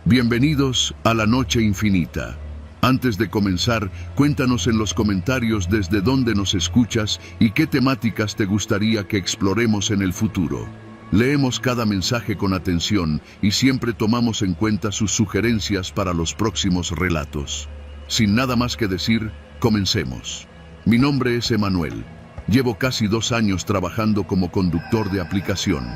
Bienvenidos a la Noche Infinita. Antes de comenzar, cuéntanos en los comentarios desde dónde nos escuchas y qué temáticas te gustaría que exploremos en el futuro. Leemos cada mensaje con atención y siempre tomamos en cuenta sus sugerencias para los próximos relatos. Sin nada más que decir, comencemos. Mi nombre es Emanuel. Llevo casi 2 años trabajando como conductor de aplicación.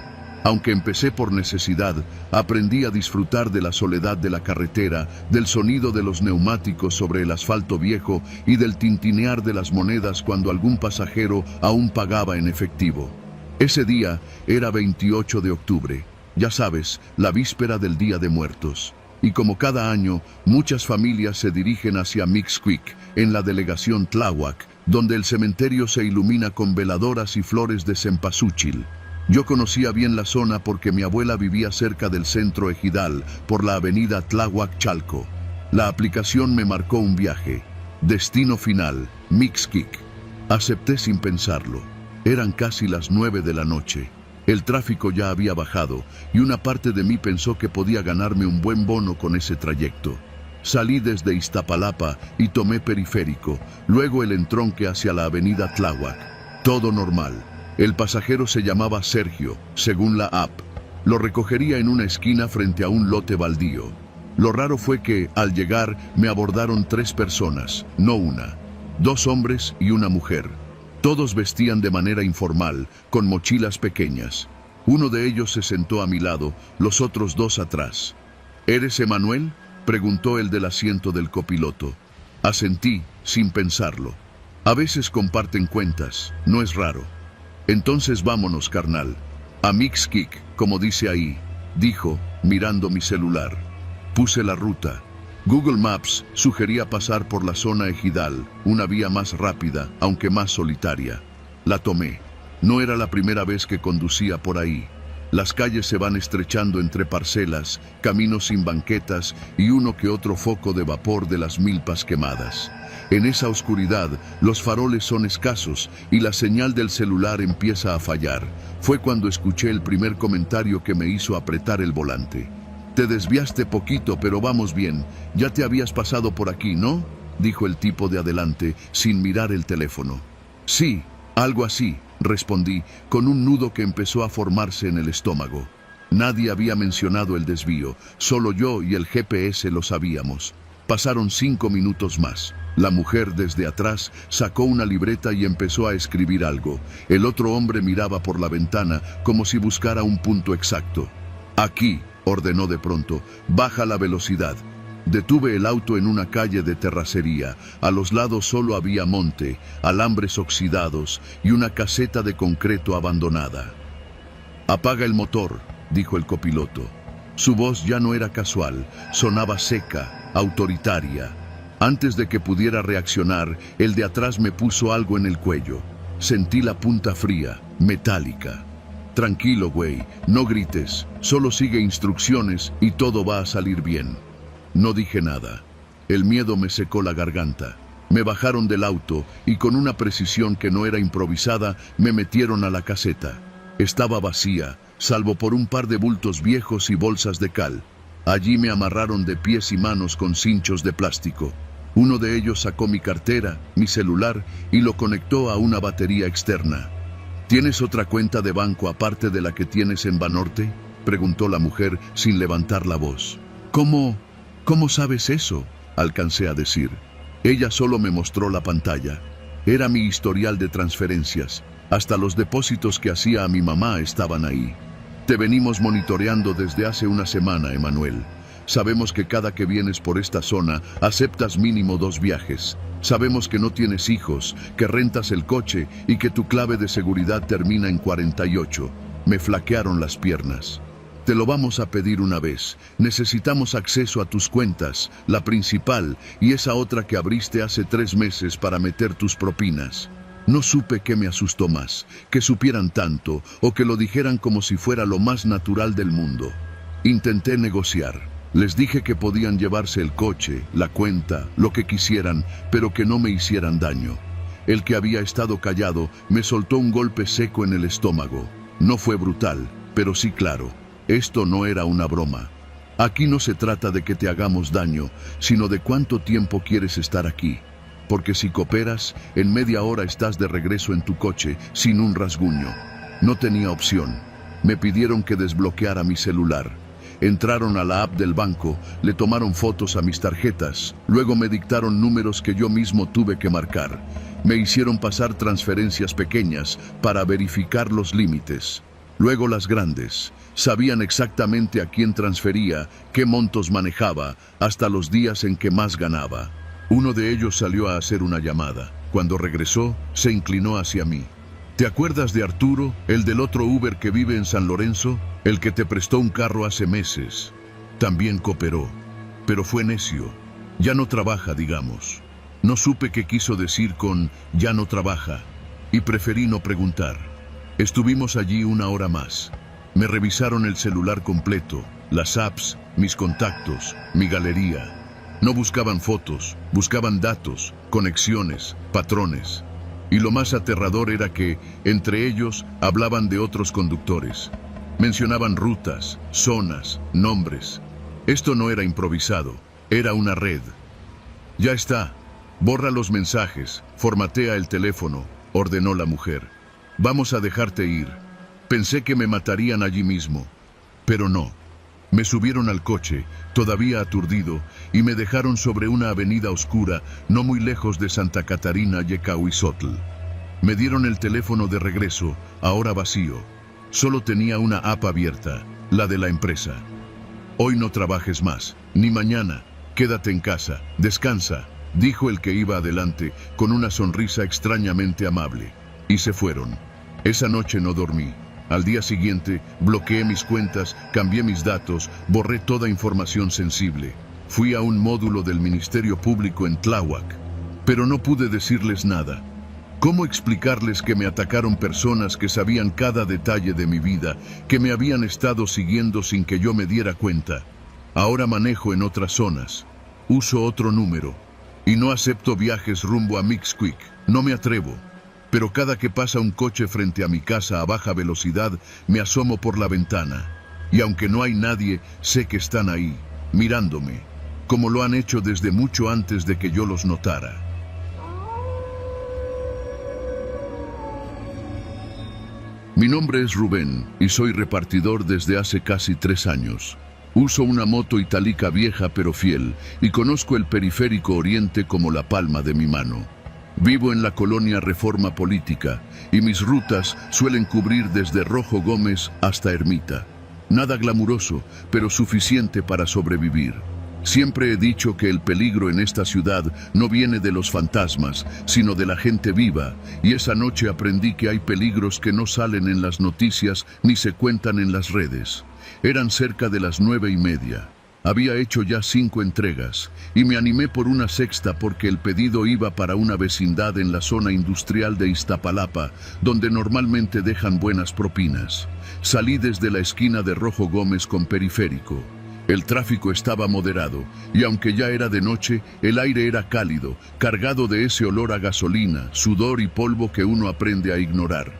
Aunque empecé por necesidad, aprendí a disfrutar de la soledad de la carretera, del sonido de los neumáticos sobre el asfalto viejo y del tintinear de las monedas cuando algún pasajero aún pagaba en efectivo. Ese día era 28 de octubre, ya sabes, la víspera del Día de Muertos. Y como cada año, muchas familias se dirigen hacia Mixquic, en la delegación Tláhuac, donde el cementerio se ilumina con veladoras y flores de cempasúchil. Yo conocía bien la zona porque mi abuela vivía cerca del centro ejidal, por la avenida Tláhuac-Chalco. La aplicación me marcó un viaje. Destino final, Mixquic. Acepté sin pensarlo. Eran casi las 9 de la noche. El tráfico ya había bajado y una parte de mí pensó que podía ganarme un buen bono con ese trayecto. Salí desde Iztapalapa y tomé periférico, luego el entronque hacia la avenida Tláhuac. Todo normal. El pasajero se llamaba Sergio, según la app. Lo recogería en una esquina frente a un lote baldío. Lo raro fue que, al llegar, me abordaron 3 personas, no una. 2 hombres y una mujer. Todos vestían de manera informal, con mochilas pequeñas. Uno de ellos se sentó a mi lado, los otros 2 atrás. ¿Eres Emanuel?, preguntó el del asiento del copiloto. Asentí, sin pensarlo. A veces comparten cuentas, no es raro. Entonces vámonos, carnal. A Mixquic, como dice ahí, dijo, mirando mi celular. Puse la ruta. Google Maps sugería pasar por la zona ejidal, una vía más rápida, aunque más solitaria. La tomé. No era la primera vez que conducía por ahí. Las calles se van estrechando entre parcelas, caminos sin banquetas y uno que otro foco de vapor de las milpas quemadas. En esa oscuridad, los faroles son escasos y la señal del celular empieza a fallar. Fue cuando escuché el primer comentario que me hizo apretar el volante. Te desviaste poquito, pero vamos bien. Ya te habías pasado por aquí, ¿no?, dijo el tipo de adelante, sin mirar el teléfono. Sí, algo así, respondí, con un nudo que empezó a formarse en el estómago. Nadie había mencionado el desvío, solo yo y el GPS lo sabíamos. Pasaron 5 minutos más. La mujer desde atrás sacó una libreta y empezó a escribir algo. El otro hombre miraba por la ventana como si buscara un punto exacto. Aquí, ordenó de pronto, baja la velocidad. Detuve el auto en una calle de terracería. A los lados solo había monte, alambres oxidados y una caseta de concreto abandonada. Apaga el motor, dijo el copiloto. Su voz ya no era casual, sonaba seca, autoritaria. Antes de que pudiera reaccionar, el de atrás me puso algo en el cuello. Sentí la punta fría, metálica. Tranquilo, güey, no grites, solo sigue instrucciones y todo va a salir bien. No dije nada. El miedo me secó la garganta. Me bajaron del auto y con una precisión que no era improvisada, me metieron a la caseta. Estaba vacía, salvo por un par de bultos viejos y bolsas de cal. Allí me amarraron de pies y manos con cinchos de plástico. Uno de ellos sacó mi cartera, mi celular y lo conectó a una batería externa. ¿Tienes otra cuenta de banco aparte de la que tienes en Banorte?, preguntó la mujer sin levantar la voz. ¿Cómo sabes eso?, alcancé a decir. Ella solo me mostró la pantalla. Era mi historial de transferencias. Hasta los depósitos que hacía a mi mamá estaban ahí. Te venimos monitoreando desde hace una semana, Emanuel. Sabemos que cada que vienes por esta zona, aceptas mínimo 2 viajes. Sabemos que no tienes hijos, que rentas el coche y que tu clave de seguridad termina en 48. Me flaquearon las piernas. Te lo vamos a pedir una vez. Necesitamos acceso a tus cuentas, la principal y esa otra que abriste hace 3 meses para meter tus propinas. No supe qué me asustó más, que supieran tanto o que lo dijeran como si fuera lo más natural del mundo. Intenté negociar. Les dije que podían llevarse el coche, la cuenta, lo que quisieran, pero que no me hicieran daño. El que había estado callado me soltó un golpe seco en el estómago. No fue brutal, pero sí claro. Esto no era una broma. Aquí no se trata de que te hagamos daño, sino de cuánto tiempo quieres estar aquí. Porque si cooperas, en media hora estás de regreso en tu coche, sin un rasguño. No tenía opción. Me pidieron que desbloqueara mi celular. Entraron a la app del banco, le tomaron fotos a mis tarjetas, luego me dictaron números que yo mismo tuve que marcar. Me hicieron pasar transferencias pequeñas para verificar los límites. Luego las grandes. Sabían exactamente a quién transfería, qué montos manejaba, hasta los días en que más ganaba. Uno de ellos salió a hacer una llamada. Cuando regresó, se inclinó hacia mí. ¿Te acuerdas de Arturo, el del otro Uber que vive en San Lorenzo? El que te prestó un carro hace meses. También cooperó, pero fue necio. Ya no trabaja, digamos. No supe qué quiso decir con ya no trabaja, y preferí no preguntar. Estuvimos allí una hora más. Me revisaron el celular completo, las apps, mis contactos, mi galería. No buscaban fotos, buscaban datos, conexiones, patrones. Y lo más aterrador era que, entre ellos, hablaban de otros conductores. Mencionaban rutas, zonas, nombres. Esto no era improvisado, era una red. Ya está. Borra los mensajes, formatea el teléfono, ordenó la mujer. Vamos a dejarte ir. Pensé que me matarían allí mismo, pero no. Me subieron al coche, todavía aturdido, y me dejaron sobre una avenida oscura, no muy lejos de Santa Catarina y Ecahuizotl. Me dieron el teléfono de regreso, ahora vacío. Solo tenía una app abierta, la de la empresa. Hoy no trabajes más, ni mañana. Quédate en casa, descansa, dijo el que iba adelante, con una sonrisa extrañamente amable. Y se fueron. Esa noche no dormí. Al día siguiente, bloqueé mis cuentas, cambié mis datos, borré toda información sensible. Fui a un módulo del Ministerio Público en Tláhuac, pero no pude decirles nada. ¿Cómo explicarles que me atacaron personas que sabían cada detalle de mi vida, que me habían estado siguiendo sin que yo me diera cuenta? Ahora manejo en otras zonas, uso otro número, y no acepto viajes rumbo a Mixquic, no me atrevo. Pero cada que pasa un coche frente a mi casa a baja velocidad, me asomo por la ventana. Y aunque no hay nadie, sé que están ahí, mirándome, como lo han hecho desde mucho antes de que yo los notara. Mi nombre es Rubén, y soy repartidor desde hace casi 3 años. Uso una moto itálica vieja pero fiel, y conozco el periférico oriente como la palma de mi mano. Vivo en la colonia Reforma Política, y mis rutas suelen cubrir desde Rojo Gómez hasta Ermita. Nada glamuroso, pero suficiente para sobrevivir. Siempre he dicho que el peligro en esta ciudad no viene de los fantasmas, sino de la gente viva, y esa noche aprendí que hay peligros que no salen en las noticias ni se cuentan en las redes. Eran cerca de las 9:30. Había hecho ya 5 entregas, y me animé por una sexta porque el pedido iba para una vecindad en la zona industrial de Iztapalapa, donde normalmente dejan buenas propinas. Salí desde la esquina de Rojo Gómez con Periférico. El tráfico estaba moderado, y aunque ya era de noche, el aire era cálido, cargado de ese olor a gasolina, sudor y polvo que uno aprende a ignorar.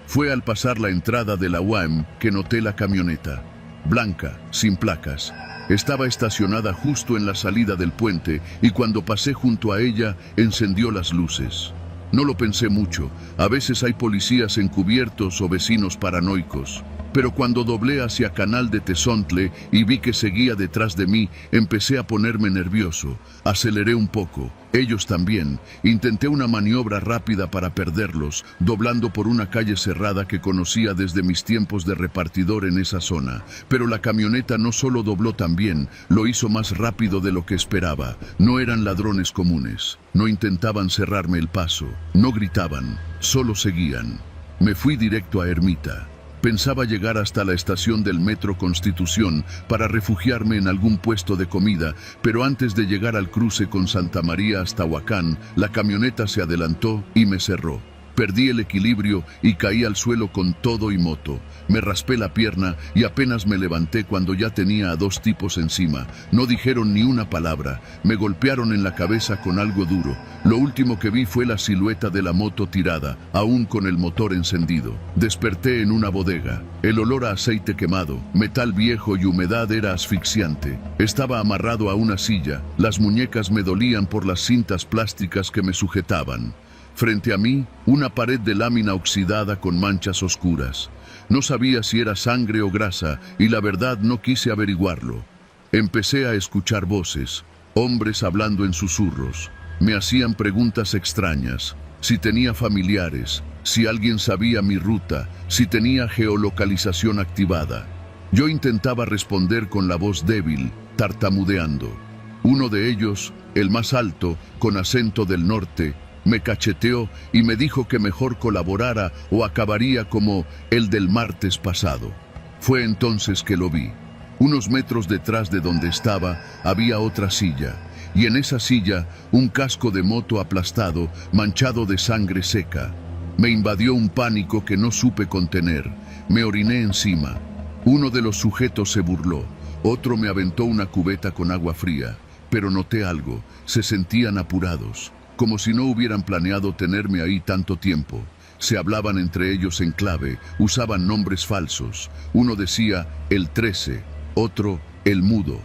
Fue al pasar la entrada de la UAM que noté la camioneta, blanca, sin placas. Estaba estacionada justo en la salida del puente, y cuando pasé junto a ella, encendió las luces. No lo pensé mucho, a veces hay policías encubiertos o vecinos paranoicos. Pero cuando doblé hacia Canal de Tezontle y vi que seguía detrás de mí, empecé a ponerme nervioso. Aceleré un poco, ellos también. Intenté una maniobra rápida para perderlos, doblando por una calle cerrada que conocía desde mis tiempos de repartidor en esa zona. Pero la camioneta no solo dobló también, lo hizo más rápido de lo que esperaba. No eran ladrones comunes, no intentaban cerrarme el paso, no gritaban, solo seguían. Me fui directo a Ermita. Pensaba llegar hasta la estación del Metro Constitución para refugiarme en algún puesto de comida, pero antes de llegar al cruce con Santa María hasta Huacán, la camioneta se adelantó y me cerró. Perdí el equilibrio y caí al suelo con todo y moto. Me raspé la pierna y apenas me levanté cuando ya tenía a dos tipos encima. No dijeron ni una palabra. Me golpearon en la cabeza con algo duro. Lo último que vi fue la silueta de la moto tirada, aún con el motor encendido. Desperté en una bodega. El olor a aceite quemado, metal viejo y humedad era asfixiante. Estaba amarrado a una silla. Las muñecas me dolían por las cintas plásticas que me sujetaban. Frente a mí, una pared de lámina oxidada con manchas oscuras. No sabía si era sangre o grasa y la verdad no quise averiguarlo. Empecé a escuchar voces, hombres hablando en susurros. Me hacían preguntas extrañas, si tenía familiares, si alguien sabía mi ruta, si tenía geolocalización activada. Yo intentaba responder con la voz débil, tartamudeando. Uno de ellos, el más alto, con acento del norte, me cacheteó y me dijo que mejor colaborara o acabaría como el del martes pasado. Fue entonces que lo vi. Unos metros detrás de donde estaba había otra silla, y en esa silla un casco de moto aplastado, manchado de sangre seca. Me invadió un pánico que no supe contener. Me oriné encima. Uno de los sujetos se burló, otro me aventó una cubeta con agua fría, pero noté algo, se sentían apurados. Como si no hubieran planeado tenerme ahí tanto tiempo. Se hablaban entre ellos en clave, usaban nombres falsos. Uno decía el 13, otro el mudo.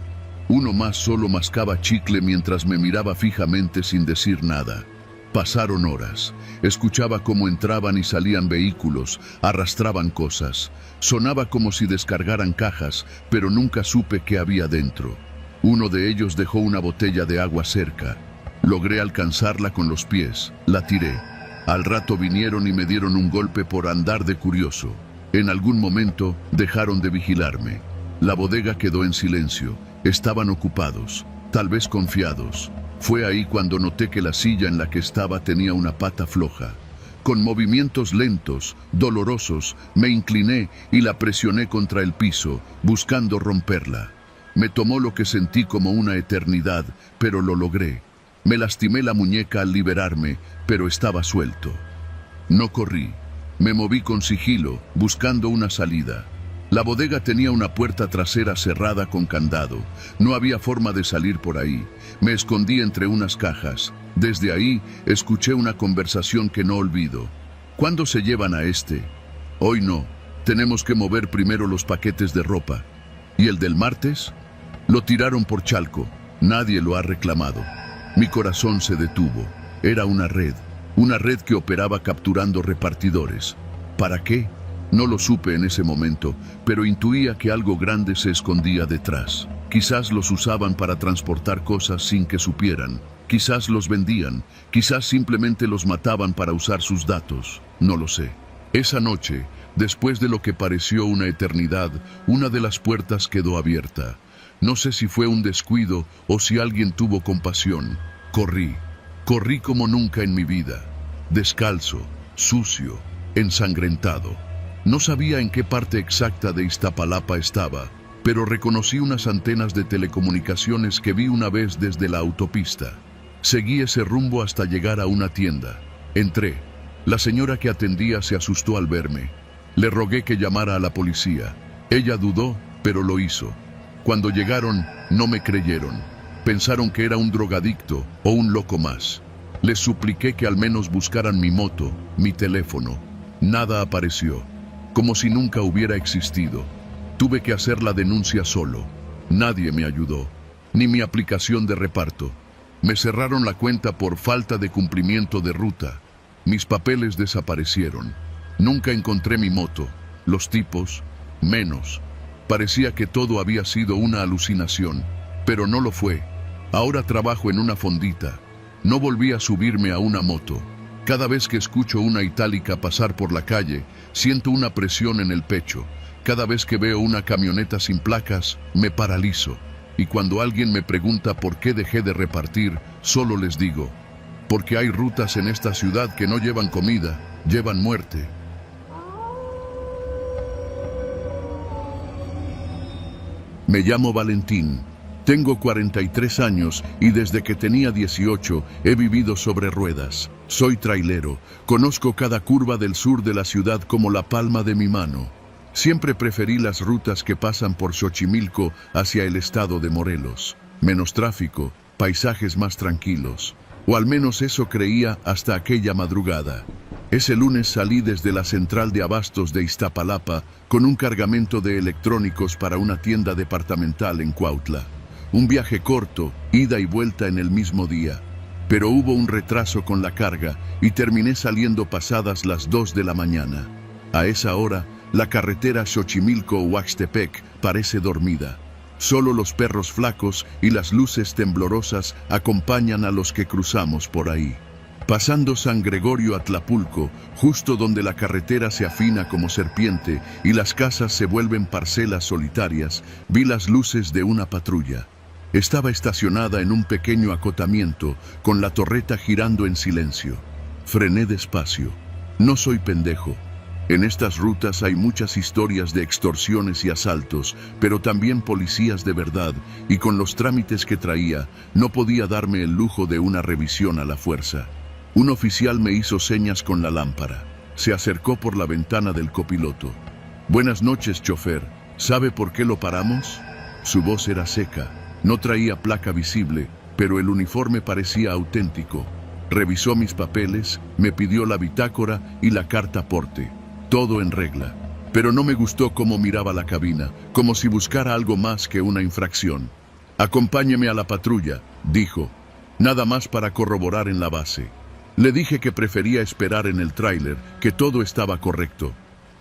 Uno más solo mascaba chicle mientras me miraba fijamente sin decir nada. Pasaron horas. Escuchaba cómo entraban y salían vehículos, arrastraban cosas. Sonaba como si descargaran cajas, pero nunca supe qué había dentro. Uno de ellos dejó una botella de agua cerca. Logré alcanzarla con los pies, la tiré. Al rato vinieron y me dieron un golpe por andar de curioso. En algún momento dejaron de vigilarme. La bodega quedó en silencio. Estaban ocupados, tal vez confiados. Fue ahí cuando noté que la silla en la que estaba tenía una pata floja. Con movimientos lentos, dolorosos, me incliné y la presioné contra el piso, buscando romperla. Me tomó lo que sentí como una eternidad, pero lo logré. Me lastimé la muñeca al liberarme, pero estaba suelto. No corrí. Me moví con sigilo, buscando una salida. La bodega tenía una puerta trasera cerrada con candado. No había forma de salir por ahí. Me escondí entre unas cajas. Desde ahí, escuché una conversación que no olvido. ¿Cuándo se llevan a este? Hoy no. Tenemos que mover primero los paquetes de ropa. ¿Y el del martes? Lo tiraron por Chalco. Nadie lo ha reclamado. Mi corazón se detuvo. Era una red que operaba capturando repartidores. ¿Para qué? No lo supe en ese momento, pero intuía que algo grande se escondía detrás. Quizás los usaban para transportar cosas sin que supieran. Quizás los vendían. Quizás simplemente los mataban para usar sus datos. No lo sé. Esa noche, después de lo que pareció una eternidad, una de las puertas quedó abierta. No sé si fue un descuido o si alguien tuvo compasión. Corrí como nunca en mi vida. Descalzo, sucio, ensangrentado. No sabía en qué parte exacta de Iztapalapa estaba, pero reconocí unas antenas de telecomunicaciones que vi una vez desde la autopista. Seguí ese rumbo hasta llegar a una tienda. Entré. La señora que atendía se asustó al verme. Le rogué que llamara a la policía. Ella dudó, pero lo hizo. Cuando llegaron, no me creyeron. Pensaron que era un drogadicto o un loco más. Les supliqué que al menos buscaran mi moto, mi teléfono. Nada apareció, como si nunca hubiera existido. Tuve que hacer la denuncia solo. Nadie me ayudó, ni mi aplicación de reparto. Me cerraron la cuenta por falta de cumplimiento de ruta. Mis papeles desaparecieron. Nunca encontré mi moto. Los tipos, menos. Parecía que todo había sido una alucinación, pero no lo fue. Ahora trabajo en una fondita. No volví a subirme a una moto. Cada vez que escucho una itálica pasar por la calle, siento una presión en el pecho. Cada vez que veo una camioneta sin placas, me paralizo. Y cuando alguien me pregunta por qué dejé de repartir, solo les digo, porque hay rutas en esta ciudad que no llevan comida, llevan muerte. Me llamo Valentín. Tengo 43 años y desde que tenía 18 he vivido sobre ruedas. Soy trailero, conozco cada curva del sur de la ciudad como la palma de mi mano. Siempre preferí las rutas que pasan por Xochimilco hacia el estado de Morelos. Menos tráfico, paisajes más tranquilos. O al menos eso creía hasta aquella madrugada. Ese lunes salí desde la central de abastos de Iztapalapa con un cargamento de electrónicos para una tienda departamental en Cuautla. Un viaje corto, ida y vuelta en el mismo día. Pero hubo un retraso con la carga y terminé saliendo pasadas las 2 de la mañana. A esa hora, la carretera Xochimilco-Huaxtepec parece dormida. Solo los perros flacos y las luces temblorosas acompañan a los que cruzamos por ahí. Pasando San Gregorio a Tlapulco, justo donde la carretera se afina como serpiente y las casas se vuelven parcelas solitarias, vi las luces de una patrulla. Estaba estacionada en un pequeño acotamiento, con la torreta girando en silencio. Frené despacio. No soy pendejo. En estas rutas hay muchas historias de extorsiones y asaltos, pero también policías de verdad, y con los trámites que traía, no podía darme el lujo de una revisión a la fuerza. Un oficial me hizo señas con la lámpara. Se acercó por la ventana del copiloto. «Buenas noches, chofer. ¿Sabe por qué lo paramos?» Su voz era seca. No traía placa visible, pero el uniforme parecía auténtico. Revisó mis papeles, me pidió la bitácora y la carta aporte. Todo en regla. Pero no me gustó cómo miraba la cabina, como si buscara algo más que una infracción. «Acompáñeme a la patrulla», dijo. «Nada más para corroborar en la base». Le dije que prefería esperar en el tráiler, que todo estaba correcto.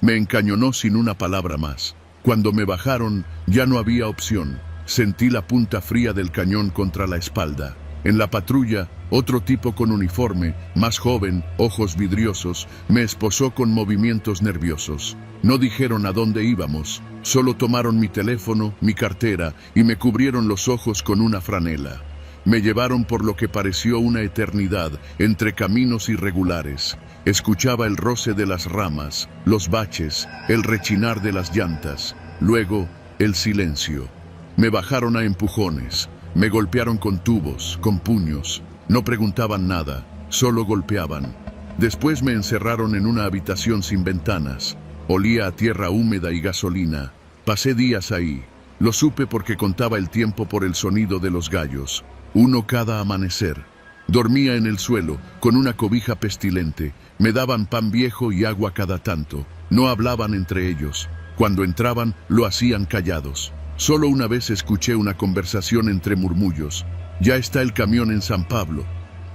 Me encañonó sin una palabra más. Cuando me bajaron, ya no había opción. Sentí la punta fría del cañón contra la espalda. En la patrulla, otro tipo con uniforme, más joven, ojos vidriosos, me esposó con movimientos nerviosos. No dijeron a dónde íbamos, solo tomaron mi teléfono, mi cartera y me cubrieron los ojos con una franela. Me llevaron por lo que pareció una eternidad, entre caminos irregulares. Escuchaba el roce de las ramas, los baches, el rechinar de las llantas. Luego, el silencio. Me bajaron a empujones. Me golpearon con tubos, con puños. No preguntaban nada, solo golpeaban. Después me encerraron en una habitación sin ventanas. Olía a tierra húmeda y gasolina. Pasé días ahí. Lo supe porque contaba el tiempo por el sonido de los gallos. Uno cada amanecer. Dormía en el suelo, con una cobija pestilente. Me daban pan viejo y agua cada tanto. No hablaban entre ellos. Cuando entraban, lo hacían callados. Solo una vez escuché una conversación entre murmullos. «Ya está el camión en San Pablo.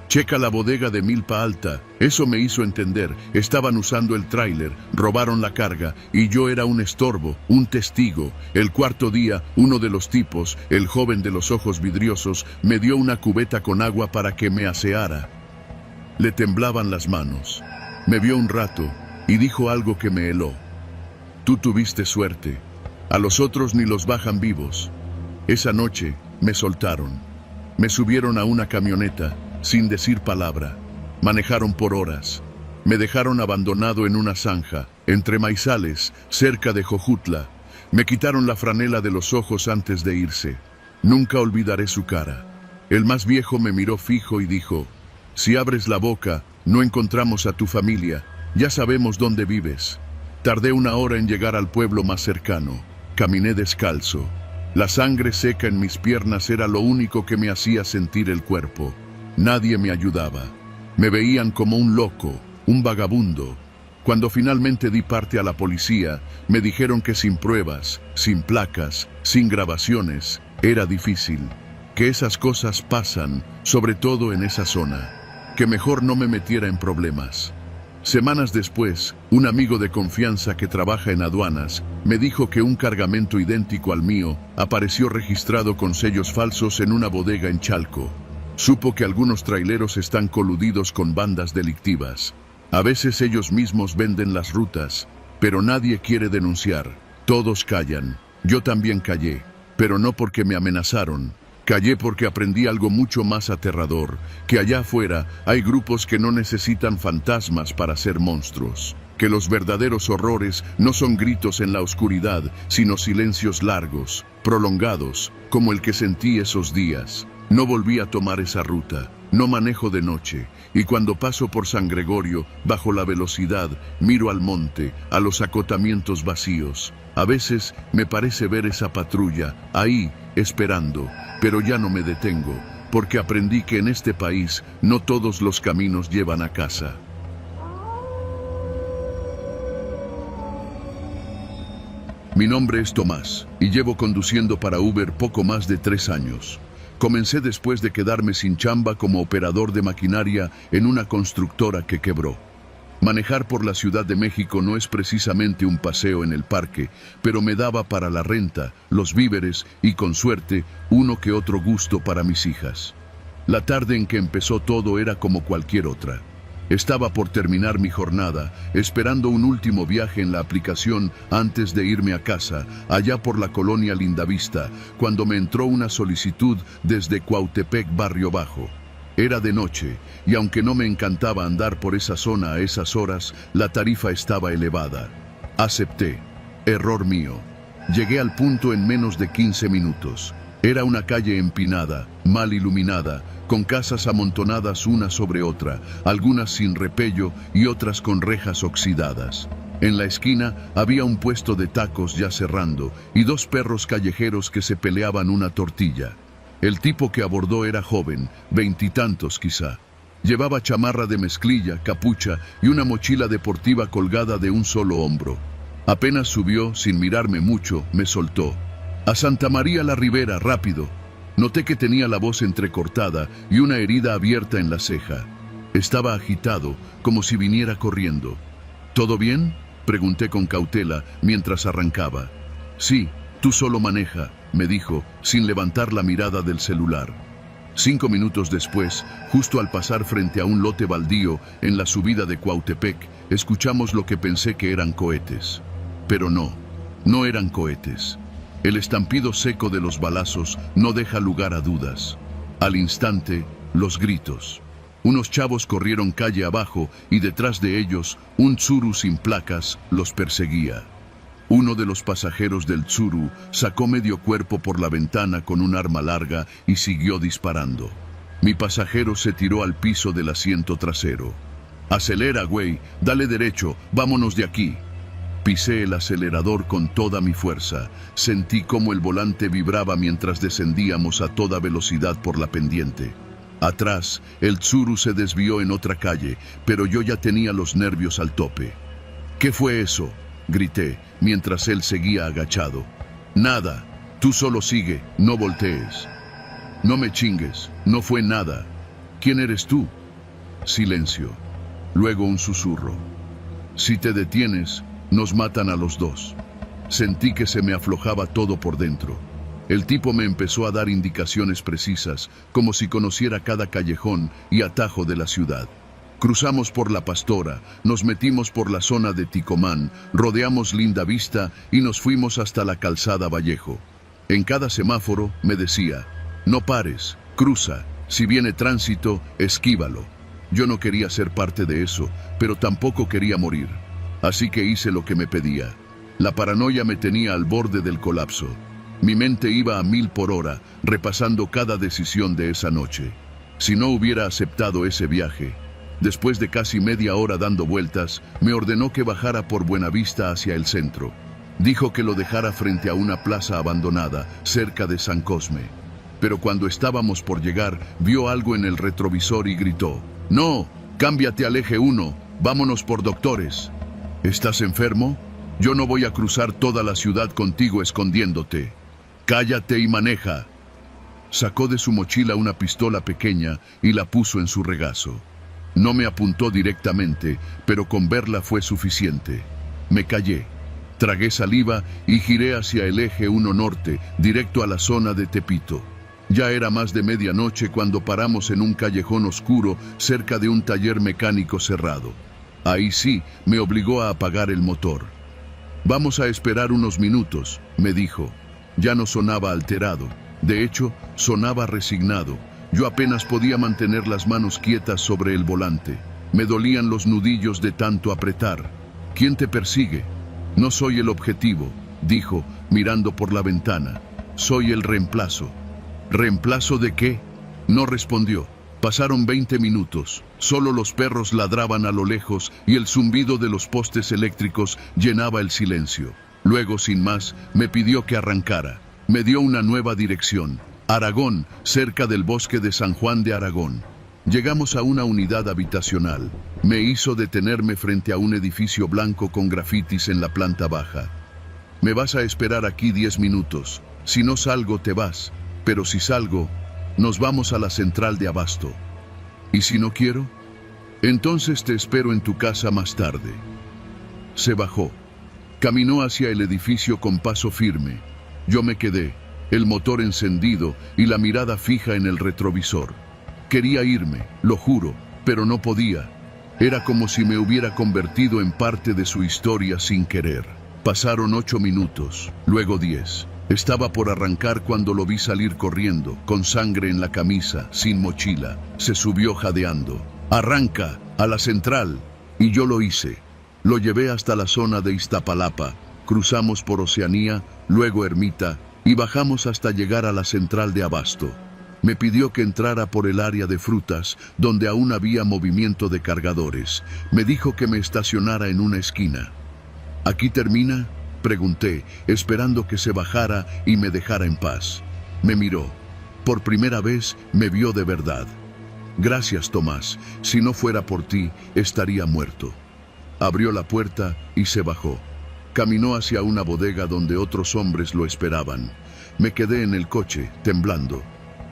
Checa la bodega de Milpa Alta». Eso me hizo entender. Estaban usando el tráiler, robaron la carga, y yo era un estorbo, un testigo. El cuarto día, uno de los tipos, el joven de los ojos vidriosos, me dio una cubeta con agua para que me aseara. Le temblaban las manos. Me vio un rato y dijo algo que me heló. «Tú tuviste suerte. A los otros ni los bajan vivos». Esa noche me soltaron. Me subieron a una camioneta, sin decir palabra. Manejaron por horas. Me dejaron abandonado en una zanja, entre maizales, cerca de Jojutla. Me quitaron la franela de los ojos antes de irse. Nunca olvidaré su cara. El más viejo me miró fijo y dijo: «Si abres la boca, no encontramos a tu familia. Ya sabemos dónde vives». Tardé 1 hora en llegar al pueblo más cercano. Caminé descalzo. La sangre seca en mis piernas era lo único que me hacía sentir el cuerpo. Nadie me ayudaba. Me veían como un loco, un vagabundo. Cuando finalmente di parte a la policía, me dijeron que sin pruebas, sin placas, sin grabaciones, era difícil. Que esas cosas pasan, sobre todo en esa zona. Que mejor no me metiera en problemas. Semanas después, un amigo de confianza que trabaja en aduanas me dijo que un cargamento idéntico al mío apareció registrado con sellos falsos en una bodega en Chalco. Supo que algunos traileros están coludidos con bandas delictivas. A veces ellos mismos venden las rutas, pero nadie quiere denunciar. Todos callan. Yo también callé, pero no porque me amenazaron. Callé porque aprendí algo mucho más aterrador, que allá afuera hay grupos que no necesitan fantasmas para ser monstruos, que los verdaderos horrores no son gritos en la oscuridad, sino silencios largos, prolongados, como el que sentí esos días. No volví a tomar esa ruta, no manejo de noche, y cuando paso por San Gregorio, bajo la velocidad, miro al monte, a los acotamientos vacíos. A veces me parece ver esa patrulla, ahí, esperando, pero ya no me detengo, porque aprendí que en este país no todos los caminos llevan a casa. Mi nombre es Tomás, y llevo conduciendo para Uber poco más de 3 años. Comencé después de quedarme sin chamba como operador de maquinaria en una constructora que quebró. Manejar por la Ciudad de México no es precisamente un paseo en el parque, pero me daba para la renta, los víveres y, con suerte, uno que otro gusto para mis hijas. La tarde en que empezó todo era como cualquier otra. Estaba por terminar mi jornada, esperando un último viaje en la aplicación antes de irme a casa, allá por la colonia Lindavista, cuando me entró una solicitud desde Cuautepec, Barrio Bajo. Era de noche, y aunque no me encantaba andar por esa zona a esas horas, la tarifa estaba elevada. Acepté. Error mío. Llegué al punto en menos de 15 minutos. Era una calle empinada, mal iluminada, con casas amontonadas una sobre otra, algunas sin repello y otras con rejas oxidadas. En la esquina había un puesto de tacos ya cerrando y 2 perros callejeros que se peleaban una tortilla. El tipo que abordó era joven, 20 y tantos quizá. Llevaba chamarra de mezclilla, capucha y una mochila deportiva colgada de un solo hombro. Apenas subió, sin mirarme mucho, me soltó. «A Santa María la Ribera, rápido». Noté que tenía la voz entrecortada y una herida abierta en la ceja. Estaba agitado, como si viniera corriendo. «¿Todo bien?», pregunté con cautela mientras arrancaba. «Sí, tú solo maneja», me dijo, sin levantar la mirada del celular. 5 minutos después, justo al pasar frente a un lote baldío en la subida de Cuautepec, escuchamos lo que pensé que eran cohetes. Pero no eran cohetes. El estampido seco de los balazos no deja lugar a dudas. Al instante, los gritos. Unos chavos corrieron calle abajo y detrás de ellos, un Tsuru sin placas los perseguía. Uno de los pasajeros del Tsuru sacó medio cuerpo por la ventana con un arma larga y siguió disparando. Mi pasajero se tiró al piso del asiento trasero. «Acelera, güey, dale derecho, vámonos de aquí». Pisé el acelerador con toda mi fuerza. Sentí cómo el volante vibraba mientras descendíamos a toda velocidad por la pendiente. Atrás, el Tsuru se desvió en otra calle, pero yo ya tenía los nervios al tope. «¿Qué fue eso?», grité, mientras él seguía agachado. «Nada, tú solo sigue, no voltees». «No me chingues, no fue nada». «¿Quién eres tú?». Silencio. Luego un susurro. «Si te detienes, nos matan a los dos». Sentí que se me aflojaba todo por dentro. El tipo me empezó a dar indicaciones precisas, como si conociera cada callejón y atajo de la ciudad. Cruzamos por La Pastora, nos metimos por la zona de Ticomán, rodeamos Lindavista y nos fuimos hasta la calzada Vallejo. En cada semáforo me decía: «No pares, cruza, si viene tránsito, esquívalo». Yo no quería ser parte de eso, pero tampoco quería morir. Así que hice lo que me pedía. La paranoia me tenía al borde del colapso. Mi mente iba a 1000 por hora, repasando cada decisión de esa noche. Si no hubiera aceptado ese viaje, después de casi media hora dando vueltas, me ordenó que bajara por Buenavista hacia el centro. Dijo que lo dejara frente a una plaza abandonada, cerca de San Cosme. Pero cuando estábamos por llegar, vio algo en el retrovisor y gritó: «No, cámbiate al eje 1, vámonos por Doctores». «¿Estás enfermo? Yo no voy a cruzar toda la ciudad contigo escondiéndote. Cállate y maneja». Sacó de su mochila una pistola pequeña y la puso en su regazo. No me apuntó directamente, pero con verla fue suficiente. Me callé, tragué saliva y giré hacia el eje 1 norte, directo a la zona de Tepito. Ya era más de medianoche cuando paramos en un callejón oscuro cerca de un taller mecánico cerrado. Ahí sí, me obligó a apagar el motor. «Vamos a esperar unos minutos», me dijo. Ya no sonaba alterado. De hecho, sonaba resignado. Yo apenas podía mantener las manos quietas sobre el volante. Me dolían los nudillos de tanto apretar. ¿Quién te persigue? No soy el objetivo, dijo, mirando por la ventana. Soy el reemplazo. ¿Reemplazo de qué? No respondió. Pasaron 20 minutos. Solo los perros ladraban a lo lejos y el zumbido de los postes eléctricos llenaba el silencio. Luego, sin más, me pidió que arrancara. Me dio una nueva dirección. Aragón, cerca del bosque de San Juan de Aragón. Llegamos a una unidad habitacional. Me hizo detenerme frente a un edificio blanco con grafitis en la planta baja. Me vas a esperar aquí 10 minutos. Si no salgo, te vas. Pero si salgo, nos vamos a la central de abasto. ¿Y si no quiero? Entonces te espero en tu casa más tarde. Se bajó. Caminó hacia el edificio con paso firme. Yo me quedé, el motor encendido y la mirada fija en el retrovisor. Quería irme, lo juro, pero no podía. Era como si me hubiera convertido en parte de su historia sin querer. Pasaron 8 minutos, luego 10. Estaba por arrancar cuando lo vi salir corriendo, con sangre en la camisa, sin mochila. Se subió jadeando. ¡Arranca! ¡A la central! Y yo lo hice. Lo llevé hasta la zona de Iztapalapa. Cruzamos por Oceanía, luego Ermita, y bajamos hasta llegar a la central de abasto. Me pidió que entrara por el área de frutas, donde aún había movimiento de cargadores. Me dijo que me estacionara en una esquina. ¿Aquí termina?, pregunté, esperando que se bajara y me dejara en paz. Me miró. Por primera vez me vio de verdad. Gracias, Tomás. Si no fuera por ti, estaría muerto. Abrió la puerta y se bajó. Caminó hacia una bodega donde otros hombres lo esperaban. Me quedé en el coche, temblando.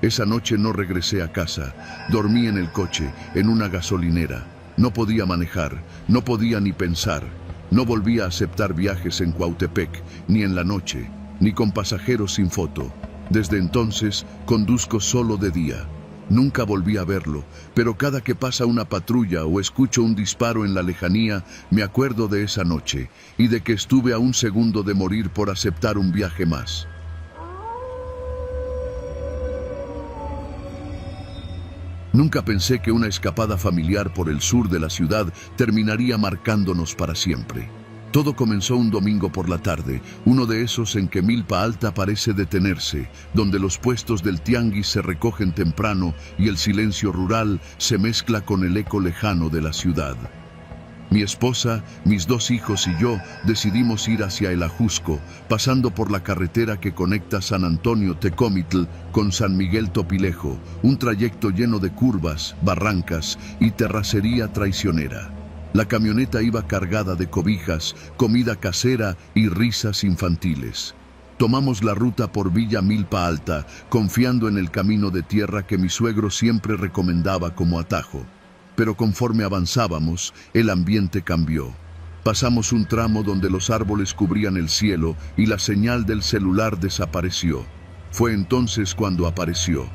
Esa noche no regresé a casa. Dormí en el coche, en una gasolinera. No podía manejar, no podía ni pensar. No volví a aceptar viajes en Cuautepec, ni en la noche, ni con pasajeros sin foto. Desde entonces, conduzco solo de día. Nunca volví a verlo, pero cada que pasa una patrulla o escucho un disparo en la lejanía, me acuerdo de esa noche y de que estuve a un segundo de morir por aceptar un viaje más. Nunca pensé que una escapada familiar por el sur de la ciudad terminaría marcándonos para siempre. Todo comenzó un domingo por la tarde, uno de esos en que Milpa Alta parece detenerse, donde los puestos del tianguis se recogen temprano y el silencio rural se mezcla con el eco lejano de la ciudad. Mi esposa, mis 2 hijos y yo decidimos ir hacia el Ajusco, pasando por la carretera que conecta San Antonio Tecomitl con San Miguel Topilejo, un trayecto lleno de curvas, barrancas y terracería traicionera. La camioneta iba cargada de cobijas, comida casera y risas infantiles. Tomamos la ruta por Villa Milpa Alta, confiando en el camino de tierra que mi suegro siempre recomendaba como atajo. Pero conforme avanzábamos, el ambiente cambió. Pasamos un tramo donde los árboles cubrían el cielo y la señal del celular desapareció. Fue entonces cuando apareció.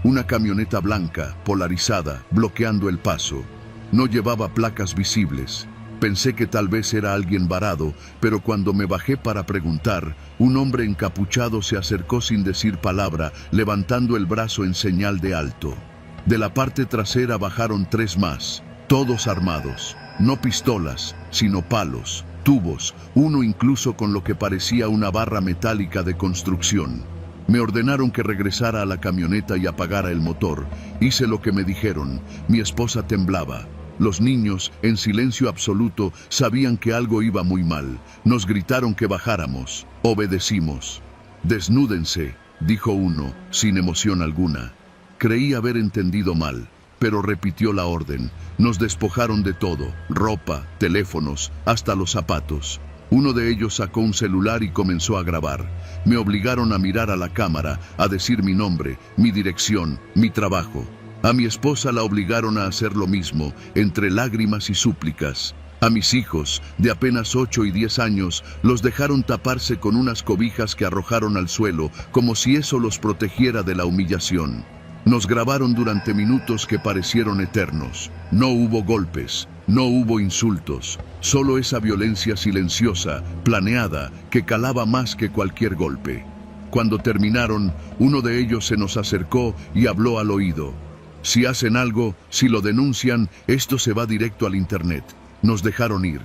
Una camioneta blanca, polarizada, bloqueando el paso. No llevaba placas visibles. Pensé que tal vez era alguien varado, pero cuando me bajé para preguntar, un hombre encapuchado se acercó sin decir palabra, levantando el brazo en señal de alto. De la parte trasera bajaron 3 más, todos armados, no pistolas, sino palos, tubos, uno incluso con lo que parecía una barra metálica de construcción. Me ordenaron que regresara a la camioneta y apagara el motor. Hice lo que me dijeron. Mi esposa temblaba. Los niños, en silencio absoluto, sabían que algo iba muy mal. Nos gritaron que bajáramos. Obedecimos. «Desnúdense», dijo uno, sin emoción alguna. Creí haber entendido mal, pero repitió la orden. Nos despojaron de todo, ropa, teléfonos, hasta los zapatos. Uno de ellos sacó un celular y comenzó a grabar. Me obligaron a mirar a la cámara, a decir mi nombre, mi dirección, mi trabajo. A mi esposa la obligaron a hacer lo mismo, entre lágrimas y súplicas. A mis hijos, de apenas 8 y 10 años, los dejaron taparse con unas cobijas que arrojaron al suelo, como si eso los protegiera de la humillación. Nos grabaron durante minutos que parecieron eternos. No hubo golpes, no hubo insultos, solo esa violencia silenciosa, planeada, que calaba más que cualquier golpe. Cuando terminaron, uno de ellos se nos acercó y habló al oído. Si hacen algo, si lo denuncian, esto se va directo al internet. Nos dejaron ir.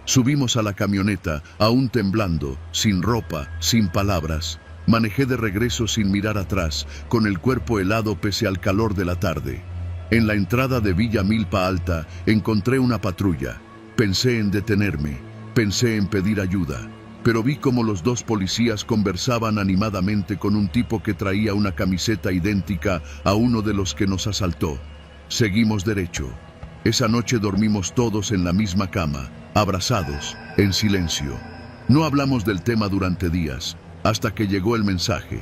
Subimos a la camioneta, aún temblando, sin ropa, sin palabras. Manejé de regreso sin mirar atrás, con el cuerpo helado pese al calor de la tarde. En la entrada de Villa Milpa Alta encontré una patrulla. Pensé en detenerme, pensé en pedir ayuda, pero vi como los dos policías conversaban animadamente con un tipo que traía una camiseta idéntica a uno de los que nos asaltó. Seguimos derecho. Esa noche dormimos todos en la misma cama, abrazados, en silencio. No hablamos del tema durante días, hasta que llegó el mensaje.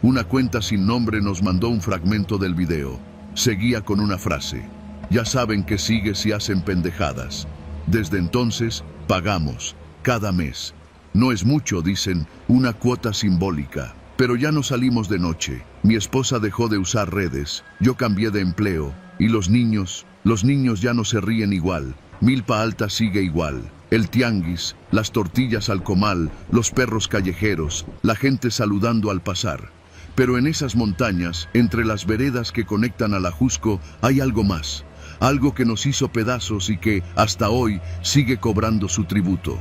Una cuenta sin nombre nos mandó un fragmento del video. Seguía con una frase: ya saben que sigue si hacen pendejadas. Desde entonces, pagamos, cada mes. No es mucho, dicen, una cuota simbólica. Pero ya no salimos de noche. Mi esposa dejó de usar redes, yo cambié de empleo. Y los niños ya no se ríen igual. Milpa Alta sigue igual. El tianguis, las tortillas al comal, los perros callejeros, la gente saludando al pasar. Pero en esas montañas, entre las veredas que conectan al Ajusco, hay algo más. Algo que nos hizo pedazos y que, hasta hoy, sigue cobrando su tributo.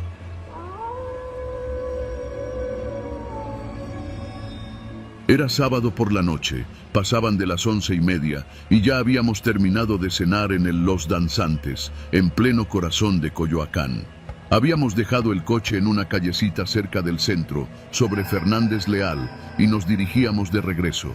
Era sábado por la noche, pasaban de las 11:30 y ya habíamos terminado de cenar en el Los Danzantes, en pleno corazón de Coyoacán. Habíamos dejado el coche en una callecita cerca del centro, sobre Fernández Leal, y nos dirigíamos de regreso.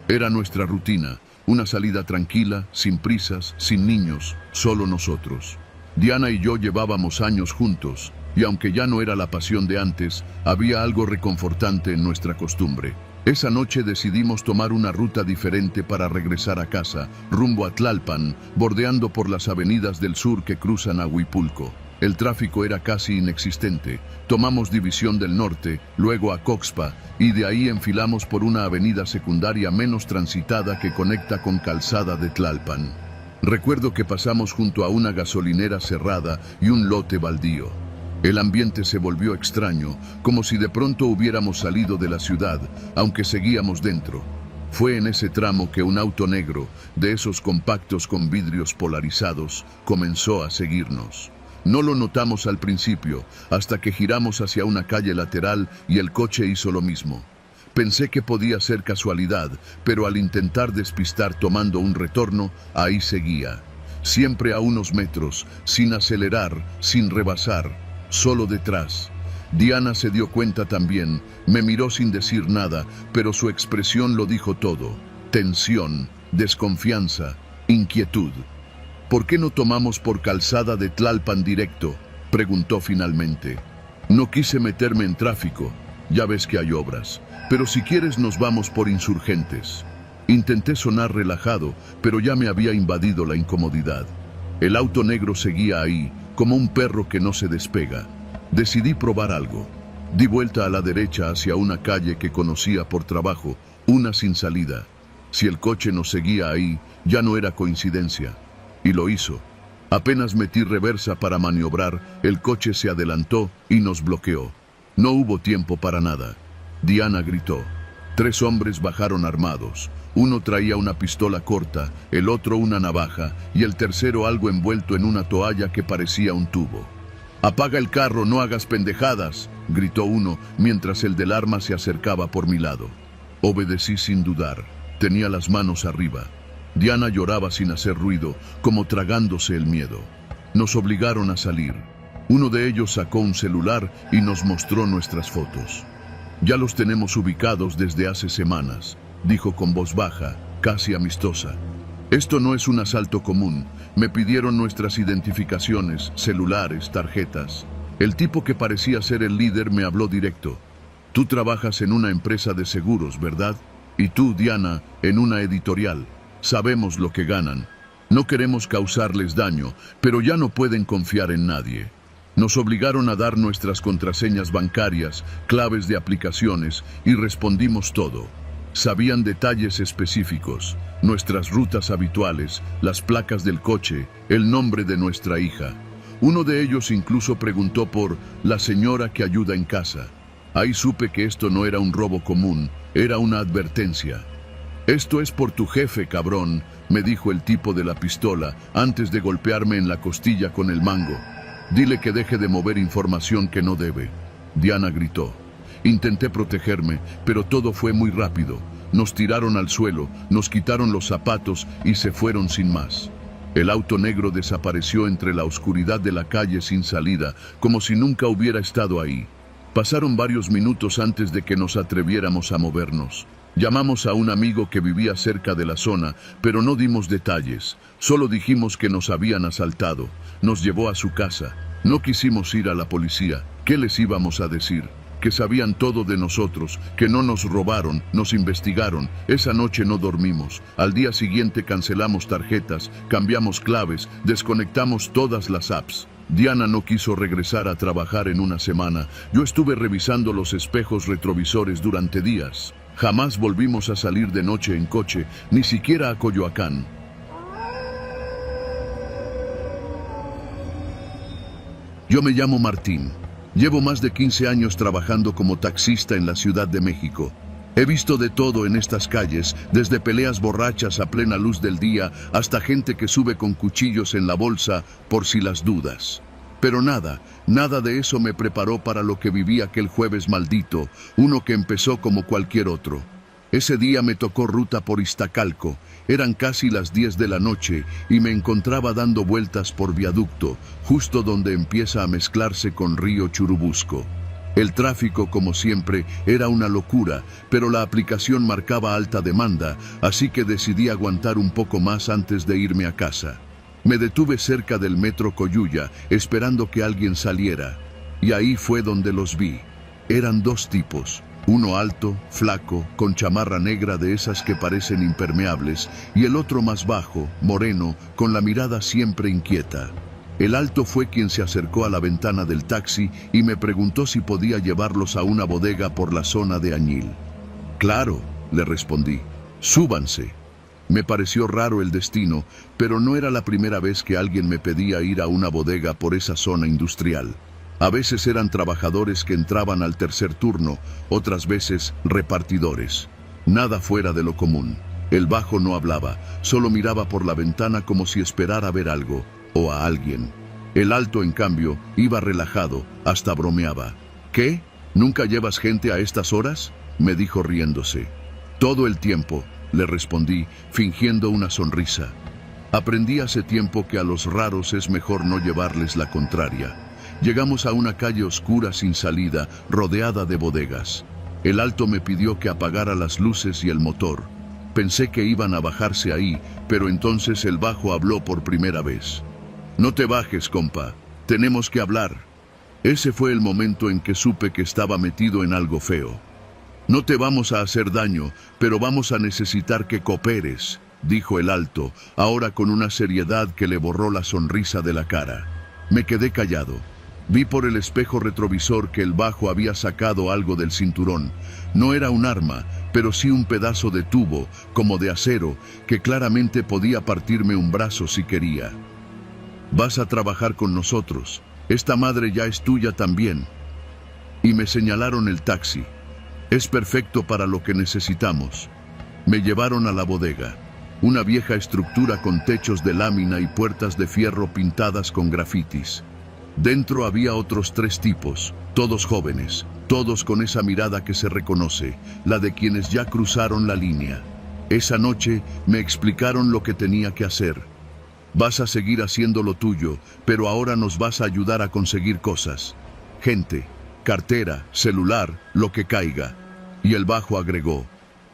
Era nuestra rutina, una salida tranquila, sin prisas, sin niños, solo nosotros. Diana y yo llevábamos años juntos, y aunque ya no era la pasión de antes, había algo reconfortante en nuestra costumbre. Esa noche decidimos tomar una ruta diferente para regresar a casa, rumbo a Tlalpan, bordeando por las avenidas del sur que cruzan a Huipulco. El tráfico era casi inexistente. Tomamos División del Norte, luego a Coxpa, y de ahí enfilamos por una avenida secundaria menos transitada que conecta con Calzada de Tlalpan. Recuerdo que pasamos junto a una gasolinera cerrada y un lote baldío. El ambiente se volvió extraño, como si de pronto hubiéramos salido de la ciudad, aunque seguíamos dentro. Fue en ese tramo que un auto negro, de esos compactos con vidrios polarizados, comenzó a seguirnos. No lo notamos al principio, hasta que giramos hacia una calle lateral y el coche hizo lo mismo. Pensé que podía ser casualidad, pero al intentar despistar tomando un retorno, ahí seguía. Siempre a unos metros, sin acelerar, sin rebasar, solo detrás. Diana se dio cuenta también, me miró sin decir nada, pero su expresión lo dijo todo. Tensión, desconfianza, inquietud. ¿Por qué no tomamos por Calzada de Tlalpan directo?, preguntó finalmente. No quise meterme en tráfico, ya ves que hay obras, pero si quieres nos vamos por Insurgentes. Intenté sonar relajado, pero ya me había invadido la incomodidad. El auto negro seguía ahí, como un perro que no se despega. Decidí probar algo. Di vuelta a la derecha hacia una calle que conocía por trabajo, una sin salida. Si el coche nos seguía ahí, ya no era coincidencia. Y lo hizo. Apenas metí reversa para maniobrar, el coche se adelantó y nos bloqueó. No hubo tiempo para nada. Diana gritó. 3 hombres bajaron armados. Uno traía una pistola corta, el otro una navaja y el tercero algo envuelto en una toalla que parecía un tubo. «Apaga el carro, no hagas pendejadas», gritó uno mientras el del arma se acercaba por mi lado. Obedecí sin dudar. Tenía las manos arriba. Diana lloraba sin hacer ruido, como tragándose el miedo. Nos obligaron a salir. Uno de ellos sacó un celular y nos mostró nuestras fotos. «Ya los tenemos ubicados desde hace semanas», dijo con voz baja, casi amistosa. «Esto no es un asalto común. Me pidieron nuestras identificaciones, celulares, tarjetas. El tipo que parecía ser el líder me habló directo. Tú trabajas en una empresa de seguros, ¿verdad? Y tú, Diana, en una editorial. Sabemos lo que ganan. No queremos causarles daño, pero ya no pueden confiar en nadie. Nos obligaron a dar nuestras contraseñas bancarias, claves de aplicaciones, y respondimos todo. Sabían detalles específicos, nuestras rutas habituales, las placas del coche, el nombre de nuestra hija. Uno de ellos incluso preguntó por la señora que ayuda en casa. Ahí supe que esto no era un robo común, era una advertencia. «Esto es por tu jefe, cabrón», me dijo el tipo de la pistola antes de golpearme en la costilla con el mango. «Dile que deje de mover información que no debe». Diana gritó. Intenté protegerme, pero todo fue muy rápido. Nos tiraron al suelo, nos quitaron los zapatos y se fueron sin más. El auto negro desapareció entre la oscuridad de la calle sin salida, como si nunca hubiera estado ahí. Pasaron varios minutos antes de que nos atreviéramos a movernos. Llamamos a un amigo que vivía cerca de la zona, pero no dimos detalles. Solo dijimos que nos habían asaltado. Nos llevó a su casa. No quisimos ir a la policía. ¿Qué les íbamos a decir? Que sabían todo de nosotros, que no nos robaron, nos investigaron. Esa noche no dormimos. Al día siguiente cancelamos tarjetas, cambiamos claves, desconectamos todas las apps. Diana no quiso regresar a trabajar en una semana. Yo estuve revisando los espejos retrovisores durante días. Jamás volvimos a salir de noche en coche, ni siquiera a Coyoacán. Yo me llamo Martín. Llevo más de 15 años trabajando como taxista en la Ciudad de México. He visto de todo en estas calles, desde peleas borrachas a plena luz del día hasta gente que sube con cuchillos en la bolsa por si las dudas. Pero nada de eso me preparó para lo que viví aquel jueves maldito, uno que empezó como cualquier otro. Ese día me tocó ruta por Iztacalco, eran casi las 10 de la noche y me encontraba dando vueltas por Viaducto, justo donde empieza a mezclarse con Río Churubusco. El tráfico, como siempre, era una locura, pero la aplicación marcaba alta demanda, así que decidí aguantar un poco más antes de irme a casa. Me detuve cerca del metro Coyuya, esperando que alguien saliera, y ahí fue donde los vi. Eran dos tipos, uno alto, flaco, con chamarra negra de esas que parecen impermeables, y el otro más bajo, moreno, con la mirada siempre inquieta. El alto fue quien se acercó a la ventana del taxi y me preguntó si podía llevarlos a una bodega por la zona de Añil. «Claro», le respondí, «súbanse». Me pareció raro el destino, pero no era la primera vez que alguien me pedía ir a una bodega por esa zona industrial. A veces eran trabajadores que entraban al tercer turno, otras veces repartidores. Nada fuera de lo común. El bajo no hablaba, solo miraba por la ventana como si esperara ver algo, o a alguien. El alto, en cambio, iba relajado, hasta bromeaba. «¿Qué? ¿Nunca llevas gente a estas horas?», me dijo riéndose. «Todo el tiempo», le respondí, fingiendo una sonrisa. Aprendí hace tiempo que a los raros es mejor no llevarles la contraria. Llegamos a una calle oscura sin salida, rodeada de bodegas. El alto me pidió que apagara las luces y el motor. Pensé que iban a bajarse ahí, pero entonces el bajo habló por primera vez. «No te bajes, compa. Tenemos que hablar». Ese fue el momento en que supe que estaba metido en algo feo. «No te vamos a hacer daño, pero vamos a necesitar que cooperes», dijo el alto, ahora con una seriedad que le borró la sonrisa de la cara. Me quedé callado. Vi por el espejo retrovisor que el bajo había sacado algo del cinturón. No era un arma, pero sí un pedazo de tubo, como de acero, que claramente podía partirme un brazo si quería. «Vas a trabajar con nosotros. Esta madre ya es tuya también». Y me señalaron el taxi. «Es perfecto para lo que necesitamos». Me llevaron a la bodega, una vieja estructura con techos de lámina y puertas de fierro pintadas con grafitis. Dentro había otros 3 tipos, todos jóvenes, todos con esa mirada que se reconoce, la de quienes ya cruzaron la línea. Esa noche me explicaron lo que tenía que hacer. «Vas a seguir haciendo lo tuyo, pero ahora nos vas a ayudar a conseguir cosas. Gente, cartera, celular, lo que caiga». Y el bajo agregó: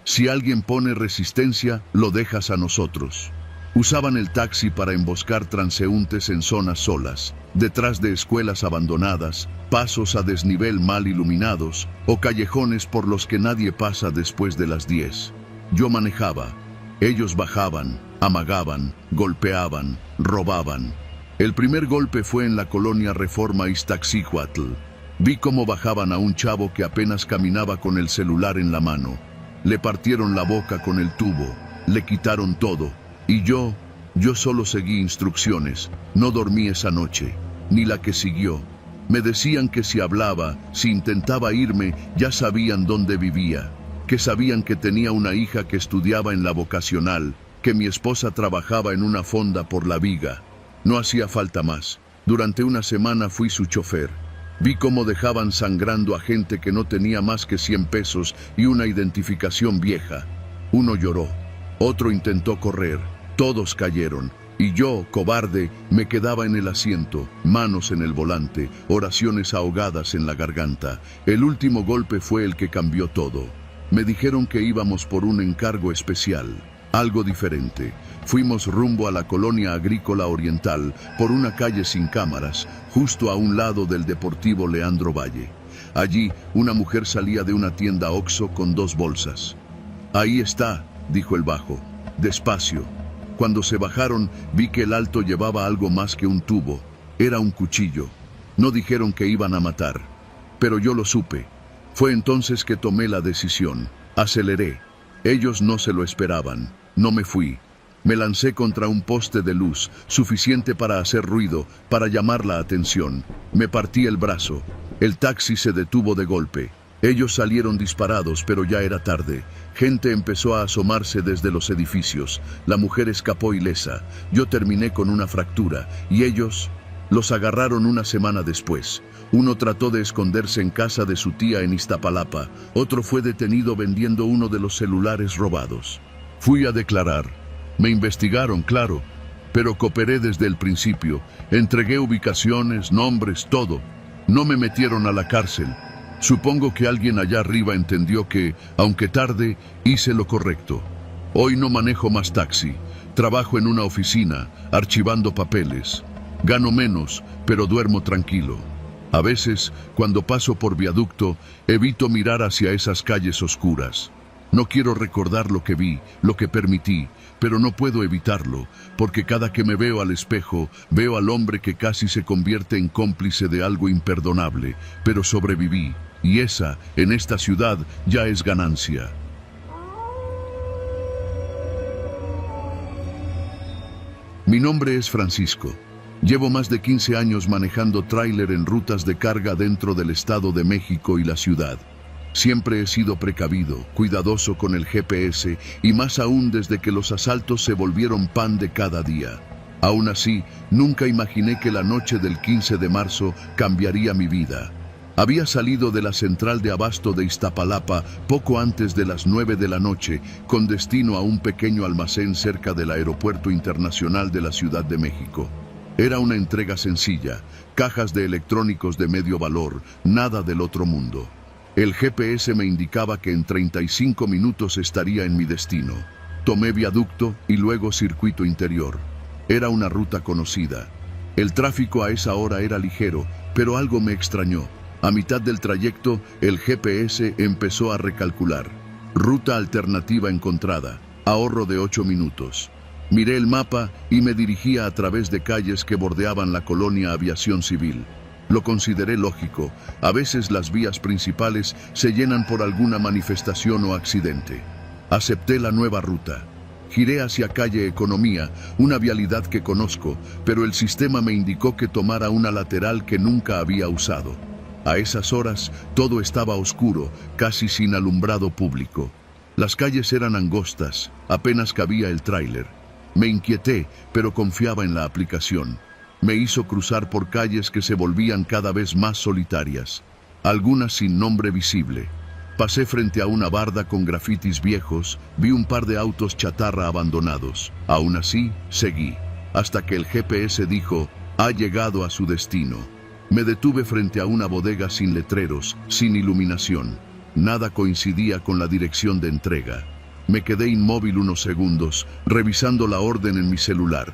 «Si alguien pone resistencia, lo dejas a nosotros». Usaban el taxi para emboscar transeúntes en zonas solas, detrás de escuelas abandonadas, pasos a desnivel mal iluminados o callejones por los que nadie pasa después de las 10. Yo manejaba. Ellos bajaban, amagaban, golpeaban, robaban. El primer golpe fue en la colonia Reforma Iztaccíhuatl. Vi cómo bajaban a un chavo que apenas caminaba con el celular en la mano. Le partieron la boca con el tubo, le quitaron todo. Y yo solo seguí instrucciones. No dormí esa noche, ni la que siguió. Me decían que si hablaba, si intentaba irme, ya sabían dónde vivía, que sabían que tenía una hija que estudiaba en la vocacional, que mi esposa trabajaba en una fonda por La Viga. No hacía falta más. Durante una semana fui su chofer. Vi cómo dejaban sangrando a gente que no tenía más que 100 pesos y una identificación vieja. Uno lloró, otro intentó correr, todos cayeron. Y yo, cobarde, me quedaba en el asiento, manos en el volante, oraciones ahogadas en la garganta. El último golpe fue el que cambió todo. Me dijeron que íbamos por un encargo especial, algo diferente. Fuimos rumbo a la colonia agrícola oriental, por una calle sin cámaras, justo a un lado del Deportivo Leandro Valle. Allí, una mujer salía de una tienda Oxxo con 2 bolsas. «Ahí está», dijo el bajo, despacio. Cuando se bajaron, vi que el alto llevaba algo más que un tubo. Era un cuchillo. No dijeron que iban a matar, pero yo lo supe. Fue entonces que tomé la decisión. Aceleré. Ellos no se lo esperaban. No me fui. Me lancé contra un poste de luz, suficiente para hacer ruido, para llamar la atención. Me partí el brazo. El taxi se detuvo de golpe. Ellos salieron disparados, pero ya era tarde. Gente empezó a asomarse desde los edificios. La mujer escapó ilesa. Yo terminé con una fractura, y ellos los agarraron una semana después. Uno trató de esconderse en casa de su tía en Iztapalapa. Otro fue detenido vendiendo uno de los celulares robados. Fui a declarar. Me investigaron, claro, pero cooperé desde el principio. Entregué ubicaciones, nombres, todo. No me metieron a la cárcel. Supongo que alguien allá arriba entendió que, aunque tarde, hice lo correcto. Hoy no manejo más taxi. Trabajo en una oficina, archivando papeles. Gano menos, pero duermo tranquilo. A veces, cuando paso por viaducto, evito mirar hacia esas calles oscuras. No quiero recordar lo que vi, lo que permití, pero no puedo evitarlo, porque cada que me veo al espejo, veo al hombre que casi se convierte en cómplice de algo imperdonable, pero sobreviví. Y esa, en esta ciudad, ya es ganancia. Mi nombre es Francisco. Llevo más de 15 años manejando tráiler en rutas de carga dentro del Estado de México y la ciudad. Siempre he sido precavido, cuidadoso con el GPS y más aún desde que los asaltos se volvieron pan de cada día. Aún así, nunca imaginé que la noche del 15 de marzo cambiaría mi vida. Había salido de la central de abasto de Iztapalapa poco antes de las 9 de la noche, con destino a un pequeño almacén cerca del Aeropuerto Internacional de la Ciudad de México. Era una entrega sencilla, cajas de electrónicos de medio valor, nada del otro mundo. El GPS me indicaba que en 35 minutos estaría en mi destino. Tomé viaducto y luego circuito interior. Era una ruta conocida. El tráfico a esa hora era ligero, pero algo me extrañó. A mitad del trayecto, el GPS empezó a recalcular. Ruta alternativa encontrada. Ahorro de 8 minutos. Miré el mapa y me dirigía a través de calles que bordeaban la colonia Aviación Civil. Lo consideré lógico. A veces las vías principales se llenan por alguna manifestación o accidente. Acepté la nueva ruta. Giré hacia calle Economía, una vialidad que conozco, pero el sistema me indicó que tomara una lateral que nunca había usado. A esas horas, todo estaba oscuro, casi sin alumbrado público. Las calles eran angostas, apenas cabía el tráiler. Me inquieté, pero confiaba en la aplicación. Me hizo cruzar por calles que se volvían cada vez más solitarias, algunas sin nombre visible. Pasé frente a una barda con grafitis viejos, vi un par de autos chatarra abandonados. Aún así, seguí, hasta que el GPS dijo, ha llegado a su destino. Me detuve frente a una bodega sin letreros, sin iluminación. Nada coincidía con la dirección de entrega. Me quedé inmóvil unos segundos, revisando la orden en mi celular.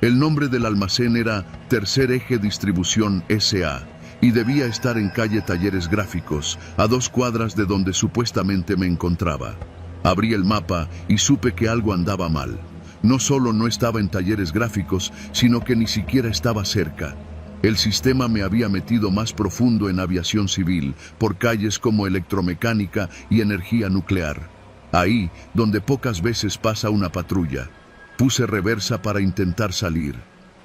El nombre del almacén era Tercer Eje Distribución S.A. y debía estar en calle Talleres Gráficos, a 2 cuadras de donde supuestamente me encontraba. Abrí el mapa y supe que algo andaba mal. No solo no estaba en Talleres Gráficos, sino que ni siquiera estaba cerca. El sistema me había metido más profundo en aviación civil, por calles como electromecánica y energía nuclear. Ahí, donde pocas veces pasa una patrulla. Puse reversa para intentar salir.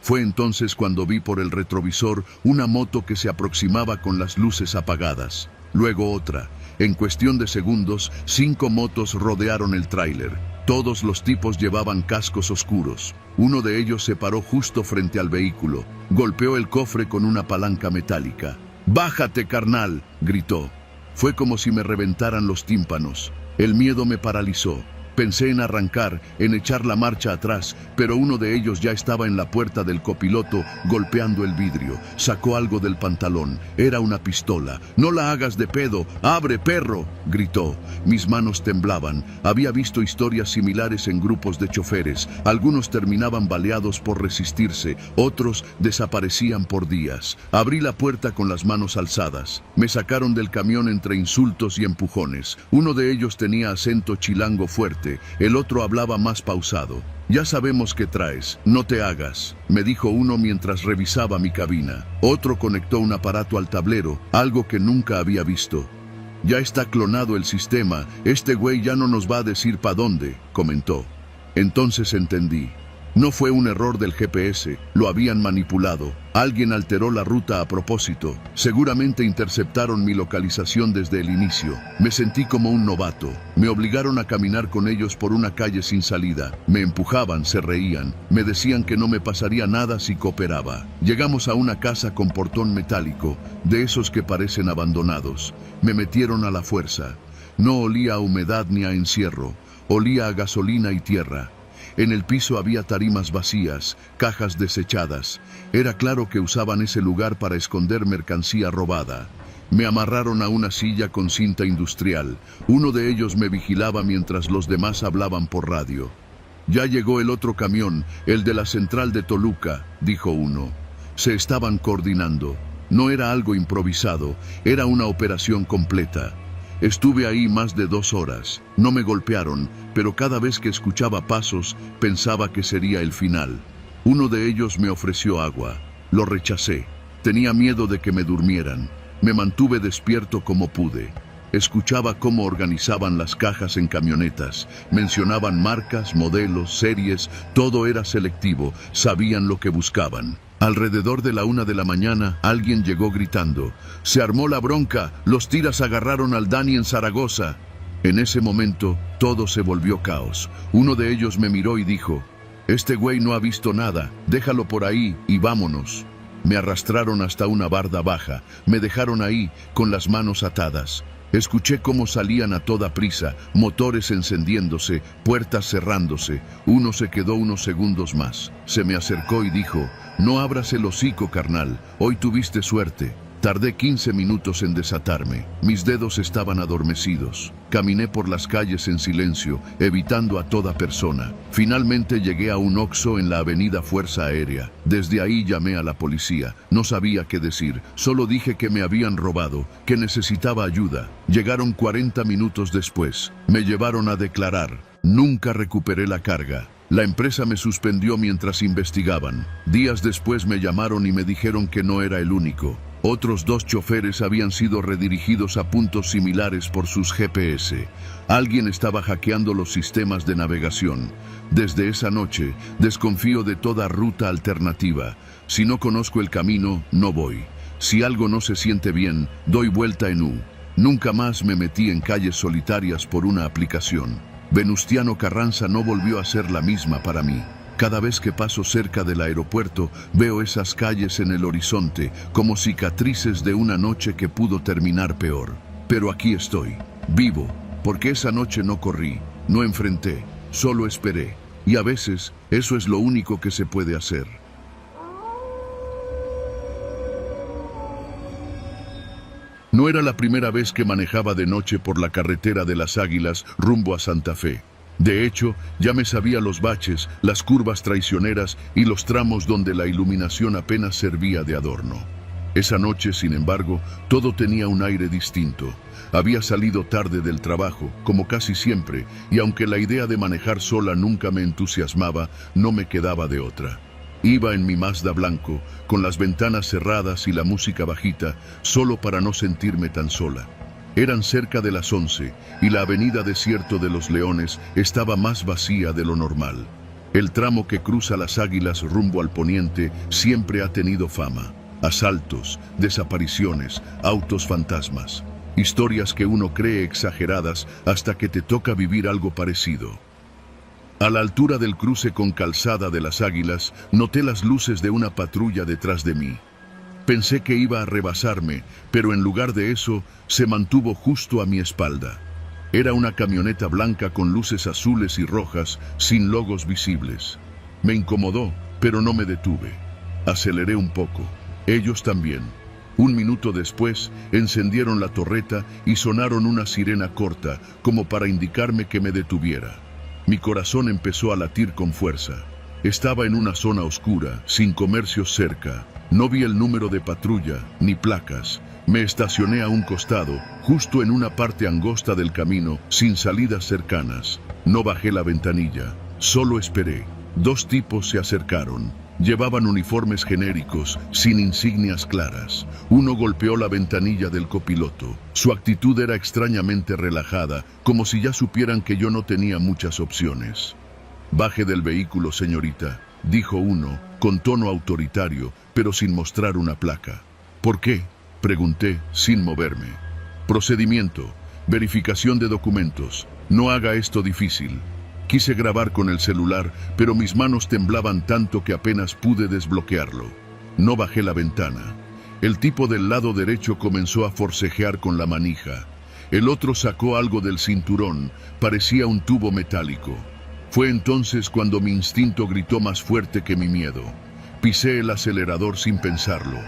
Fue entonces cuando vi por el retrovisor una moto que se aproximaba con las luces apagadas. Luego otra. En cuestión de segundos, 5 motos rodearon el tráiler. Todos los tipos llevaban cascos oscuros. Uno de ellos se paró justo frente al vehículo. Golpeó el cofre con una palanca metálica. «¡Bájate, carnal!», gritó. Fue como si me reventaran los tímpanos. El miedo me paralizó. Pensé en arrancar, en echar la marcha atrás, pero uno de ellos ya estaba en la puerta del copiloto golpeando el vidrio. Sacó algo del pantalón. Era una pistola. «¡No la hagas de pedo! ¡Abre, perro!», gritó. Mis manos temblaban. Había visto historias similares en grupos de choferes. Algunos terminaban baleados por resistirse, otros desaparecían por días. Abrí la puerta con las manos alzadas. Me sacaron del camión entre insultos y empujones. Uno de ellos tenía acento chilango fuerte. El otro hablaba más pausado. «Ya sabemos qué traes, no te hagas», me dijo uno mientras revisaba mi cabina. Otro conectó un aparato al tablero, algo que nunca había visto. «Ya está clonado el sistema, este güey ya no nos va a decir pa' dónde», comentó. Entonces entendí. No fue un error del GPS, lo habían manipulado. Alguien alteró la ruta a propósito. Seguramente interceptaron mi localización desde el inicio. Me sentí como un novato. Me obligaron a caminar con ellos por una calle sin salida. Me empujaban, se reían. Me decían que no me pasaría nada si cooperaba. Llegamos a una casa con portón metálico, de esos que parecen abandonados. Me metieron a la fuerza. No olía a humedad ni a encierro. Olía a gasolina y tierra. En el piso había tarimas vacías, cajas desechadas. Era claro que usaban ese lugar para esconder mercancía robada. Me amarraron a una silla con cinta industrial. Uno de ellos me vigilaba mientras los demás hablaban por radio. «Ya llegó el otro camión, el de la central de Toluca», dijo uno. Se estaban coordinando. No era algo improvisado, era una operación completa. Estuve ahí más de 2 horas. No me golpearon, pero cada vez que escuchaba pasos, pensaba que sería el final. Uno de ellos me ofreció agua. Lo rechacé. Tenía miedo de que me durmieran. Me mantuve despierto como pude. Escuchaba cómo organizaban las cajas en camionetas. Mencionaban marcas, modelos, series. Todo era selectivo. Sabían lo que buscaban. Alrededor de la 1 de la mañana, alguien llegó gritando: «Se armó la bronca, los tiras agarraron al Dani en Zaragoza». En ese momento, todo se volvió caos. Uno de ellos me miró y dijo: «Este güey no ha visto nada, déjalo por ahí y vámonos». Me arrastraron hasta una barda baja, me dejaron ahí, con las manos atadas. Escuché cómo salían a toda prisa, motores encendiéndose, puertas cerrándose. Uno se quedó unos segundos más. Se me acercó y dijo: «No abras el hocico, carnal, hoy tuviste suerte». Tardé 15 minutos en desatarme. Mis dedos estaban adormecidos. Caminé por las calles en silencio, evitando a toda persona. Finalmente llegué a un Oxxo en la avenida Fuerza Aérea. Desde ahí llamé a la policía. No sabía qué decir. Solo dije que me habían robado, que necesitaba ayuda. Llegaron 40 minutos después. Me llevaron a declarar. Nunca recuperé la carga. La empresa me suspendió mientras investigaban. Días después me llamaron y me dijeron que no era el único. Otros 2 choferes habían sido redirigidos a puntos similares por sus GPS. Alguien estaba hackeando los sistemas de navegación. Desde esa noche, desconfío de toda ruta alternativa. Si no conozco el camino, no voy. Si algo no se siente bien, doy vuelta en U. Nunca más me metí en calles solitarias por una aplicación. Venustiano Carranza no volvió a ser la misma para mí. Cada vez que paso cerca del aeropuerto, veo esas calles en el horizonte, como cicatrices de una noche que pudo terminar peor. Pero aquí estoy, vivo, porque esa noche no corrí, no enfrenté, solo esperé. Y a veces, eso es lo único que se puede hacer. No era la primera vez que manejaba de noche por la carretera de las Águilas rumbo a Santa Fe. De hecho, ya me sabía los baches, las curvas traicioneras y los tramos donde la iluminación apenas servía de adorno. Esa noche, sin embargo, todo tenía un aire distinto. Había salido tarde del trabajo, como casi siempre, y aunque la idea de manejar sola nunca me entusiasmaba, no me quedaba de otra. Iba en mi Mazda blanco, con las ventanas cerradas y la música bajita, solo para no sentirme tan sola. Eran cerca de las 11 y la avenida Desierto de los Leones estaba más vacía de lo normal. El tramo que cruza las Águilas rumbo al poniente siempre ha tenido fama. Asaltos, desapariciones, autos fantasmas. Historias que uno cree exageradas hasta que te toca vivir algo parecido. A la altura del cruce con Calzada de las Águilas, noté las luces de una patrulla detrás de mí. Pensé que iba a rebasarme, pero en lugar de eso, se mantuvo justo a mi espalda. Era una camioneta blanca con luces azules y rojas, sin logos visibles. Me incomodó, pero no me detuve. Aceleré un poco. Ellos también. Un minuto después, encendieron la torreta y sonaron una sirena corta, como para indicarme que me detuviera. Mi corazón empezó a latir con fuerza. Estaba en una zona oscura, sin comercios cerca. No vi el número de patrulla, ni placas. Me estacioné a un costado, justo en una parte angosta del camino, sin salidas cercanas. No bajé la ventanilla, solo esperé. 2 tipos se acercaron. Llevaban uniformes genéricos, sin insignias claras. Uno golpeó la ventanilla del copiloto. Su actitud era extrañamente relajada, como si ya supieran que yo no tenía muchas opciones. «Baje del vehículo, señorita», dijo uno, con tono autoritario, pero sin mostrar una placa. «¿Por qué?», pregunté, sin moverme. «Procedimiento, verificación de documentos. No haga esto difícil». Quise grabar con el celular, pero mis manos temblaban tanto que apenas pude desbloquearlo. No bajé la ventana. El tipo del lado derecho comenzó a forcejear con la manija. El otro sacó algo del cinturón, parecía un tubo metálico. Fue entonces cuando mi instinto gritó más fuerte que mi miedo. Pisé el acelerador sin pensarlo.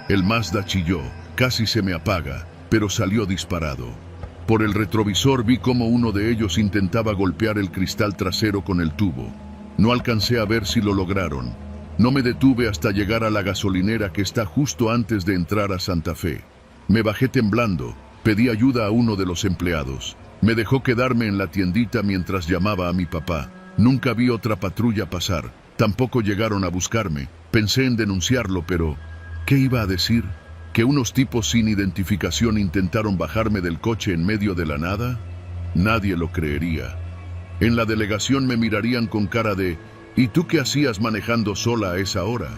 El Mazda chilló, casi se me apaga, pero salió disparado. Por el retrovisor vi cómo uno de ellos intentaba golpear el cristal trasero con el tubo. No alcancé a ver si lo lograron. No me detuve hasta llegar a la gasolinera que está justo antes de entrar a Santa Fe. Me bajé temblando, pedí ayuda a uno de los empleados. Me dejó quedarme en la tiendita mientras llamaba a mi papá. Nunca vi otra patrulla pasar, tampoco llegaron a buscarme. Pensé en denunciarlo, pero ¿qué iba a decir? ¿Que unos tipos sin identificación intentaron bajarme del coche en medio de la nada? Nadie lo creería. En la delegación me mirarían con cara de «¿Y tú qué hacías manejando sola a esa hora?».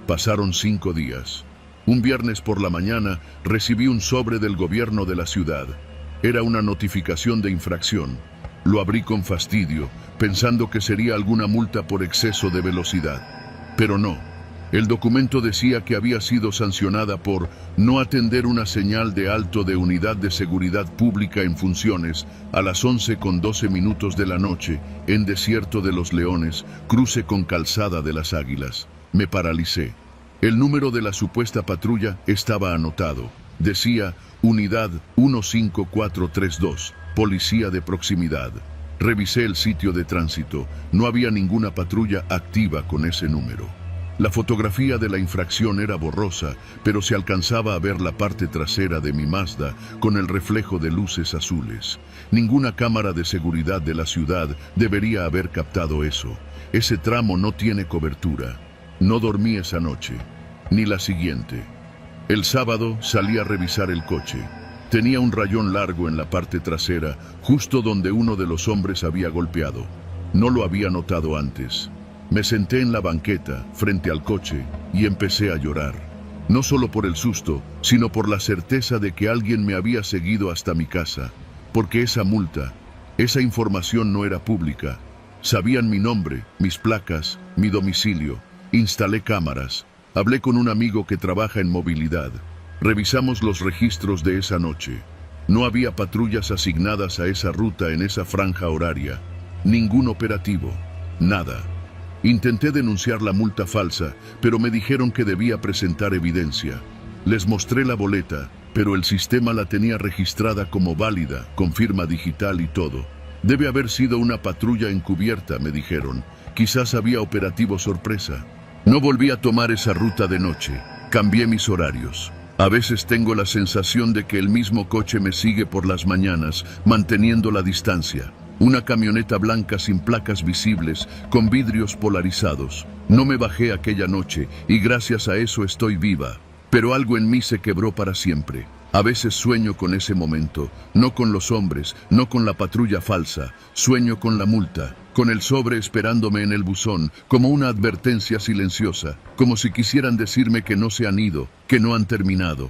Pasaron 5 días. Un viernes por la mañana recibí un sobre del gobierno de la ciudad. Era una notificación de infracción. Lo abrí con fastidio, pensando que sería alguna multa por exceso de velocidad. Pero no. El documento decía que había sido sancionada por no atender una señal de alto de unidad de seguridad pública en funciones a las 11:12 de la noche en Desierto de los Leones, cruce con Calzada de las Águilas. Me paralicé. El número de la supuesta patrulla estaba anotado. Decía Unidad 15432, Policía de Proximidad. Revisé el sitio de tránsito. No había ninguna patrulla activa con ese número. La fotografía de la infracción era borrosa, pero se alcanzaba a ver la parte trasera de mi Mazda con el reflejo de luces azules. Ninguna cámara de seguridad de la ciudad debería haber captado eso. Ese tramo no tiene cobertura. No dormí esa noche, ni la siguiente. El sábado salí a revisar el coche. Tenía un rayón largo en la parte trasera, justo donde uno de los hombres había golpeado. No lo había notado antes. Me senté en la banqueta, frente al coche, y empecé a llorar. No solo por el susto, sino por la certeza de que alguien me había seguido hasta mi casa. Porque esa multa, esa información no era pública. Sabían mi nombre, mis placas, mi domicilio. Instalé cámaras. Hablé con un amigo que trabaja en movilidad. Revisamos los registros de esa noche. No había patrullas asignadas a esa ruta en esa franja horaria. Ningún operativo. Nada. Intenté denunciar la multa falsa, pero me dijeron que debía presentar evidencia. Les mostré la boleta, pero el sistema la tenía registrada como válida, con firma digital y todo. Debe haber sido una patrulla encubierta, me dijeron. Quizás había operativo sorpresa. No volví a tomar esa ruta de noche. Cambié mis horarios. A veces tengo la sensación de que el mismo coche me sigue por las mañanas, manteniendo la distancia. Una camioneta blanca sin placas visibles, con vidrios polarizados. No me bajé aquella noche y gracias a eso estoy viva. Pero algo en mí se quebró para siempre. A veces sueño con ese momento, no con los hombres, no con la patrulla falsa, sueño con la multa, con el sobre esperándome en el buzón, como una advertencia silenciosa, como si quisieran decirme que no se han ido, que no han terminado.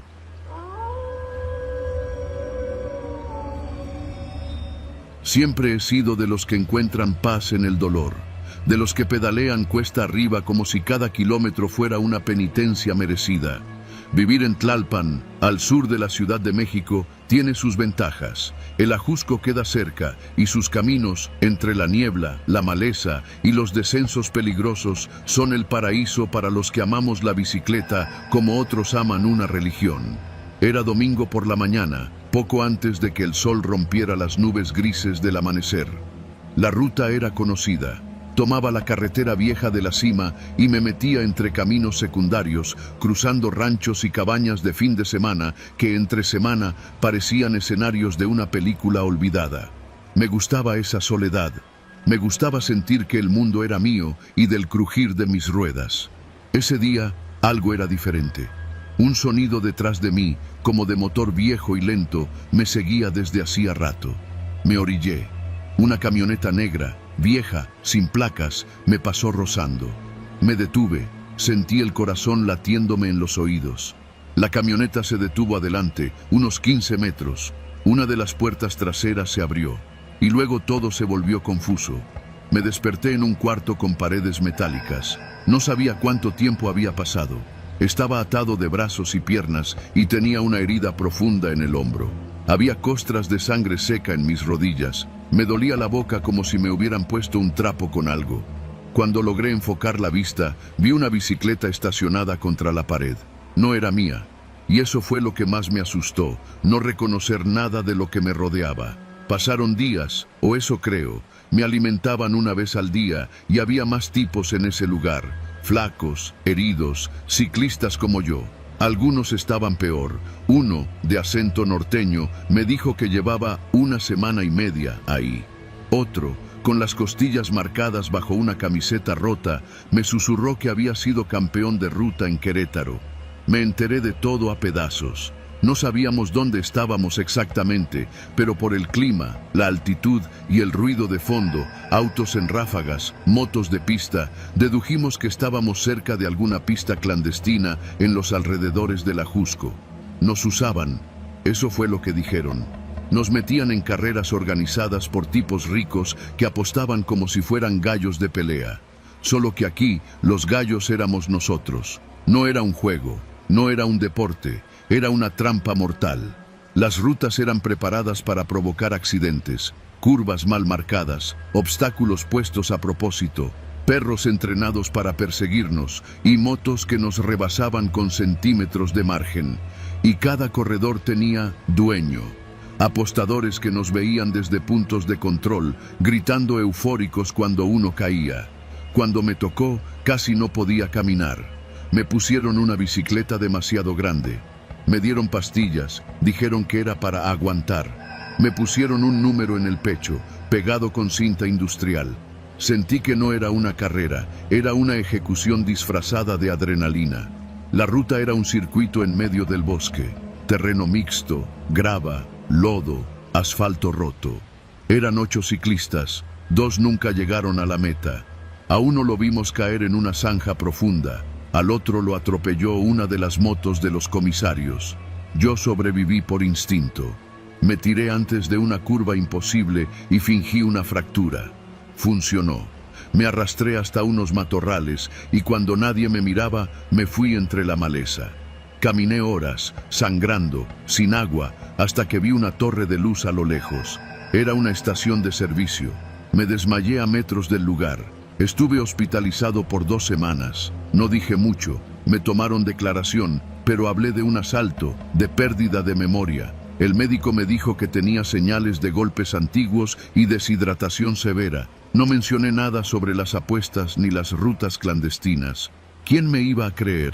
Siempre he sido de los que encuentran paz en el dolor, de los que pedalean cuesta arriba como si cada kilómetro fuera una penitencia merecida. Vivir en Tlalpan, al sur de la Ciudad de México, tiene sus ventajas. El Ajusco queda cerca y sus caminos, entre la niebla, la maleza y los descensos peligrosos, son el paraíso para los que amamos la bicicleta como otros aman una religión. Era domingo por la mañana, poco antes de que el sol rompiera las nubes grises del amanecer. La ruta era conocida. Tomaba la carretera vieja de la cima y me metía entre caminos secundarios, cruzando ranchos y cabañas de fin de semana que entre semana parecían escenarios de una película olvidada. Me gustaba esa soledad. Me gustaba sentir que el mundo era mío y del crujir de mis ruedas. Ese día algo era diferente. Un sonido detrás de mí, como de motor viejo y lento, me seguía desde hacía rato. Me orillé. Una camioneta negra, vieja, sin placas, me pasó rozando. Me detuve, sentí el corazón latiéndome en los oídos. La camioneta se detuvo adelante, unos 15 metros. Una de las puertas traseras se abrió, y luego todo se volvió confuso. Me desperté en un cuarto con paredes metálicas. No sabía cuánto tiempo había pasado. Estaba atado de brazos y piernas y tenía una herida profunda en el hombro. Había costras de sangre seca en mis rodillas. Me dolía la boca como si me hubieran puesto un trapo con algo. Cuando logré enfocar la vista, vi una bicicleta estacionada contra la pared. No era mía. Y eso fue lo que más me asustó, no reconocer nada de lo que me rodeaba. Pasaron días, o eso creo. Me alimentaban una vez al día y había más tipos en ese lugar. Flacos, heridos, ciclistas como yo. Algunos estaban peor. Uno, de acento norteño, me dijo que llevaba 1 semana y media ahí. Otro, con las costillas marcadas bajo una camiseta rota, me susurró que había sido campeón de ruta en Querétaro. Me enteré de todo a pedazos. No sabíamos dónde estábamos exactamente, pero por el clima, la altitud y el ruido de fondo, autos en ráfagas, motos de pista, dedujimos que estábamos cerca de alguna pista clandestina en los alrededores del Ajusco. Nos usaban, eso fue lo que dijeron. Nos metían en carreras organizadas por tipos ricos que apostaban como si fueran gallos de pelea. Solo que aquí, los gallos éramos nosotros. No era un juego, no era un deporte. Era una trampa mortal. Las rutas eran preparadas para provocar accidentes, curvas mal marcadas, obstáculos puestos a propósito, perros entrenados para perseguirnos y motos que nos rebasaban con centímetros de margen. Y cada corredor tenía dueño. Apostadores que nos veían desde puntos de control, gritando eufóricos cuando uno caía. Cuando me tocó, casi no podía caminar. Me pusieron una bicicleta demasiado grande. Me dieron pastillas, dijeron que era para aguantar. Me pusieron un número en el pecho, pegado con cinta industrial. Sentí que no era una carrera, era una ejecución disfrazada de adrenalina. La ruta era un circuito en medio del bosque, terreno mixto, grava, lodo, asfalto roto. Eran 8 ciclistas, 2 nunca llegaron a la meta. A uno lo vimos caer en una zanja profunda. Al otro lo atropelló una de las motos de los comisarios. Yo sobreviví por instinto. Me tiré antes de una curva imposible y fingí una fractura. Funcionó. Me arrastré hasta unos matorrales y cuando nadie me miraba, me fui entre la maleza. Caminé horas, sangrando, sin agua, hasta que vi una torre de luz a lo lejos. Era una estación de servicio. Me desmayé a metros del lugar. Estuve hospitalizado por 2 semanas. No dije mucho, me tomaron declaración, pero hablé de un asalto, de pérdida de memoria. El médico me dijo que tenía señales de golpes antiguos y deshidratación severa. No mencioné nada sobre las apuestas ni las rutas clandestinas. ¿Quién me iba a creer?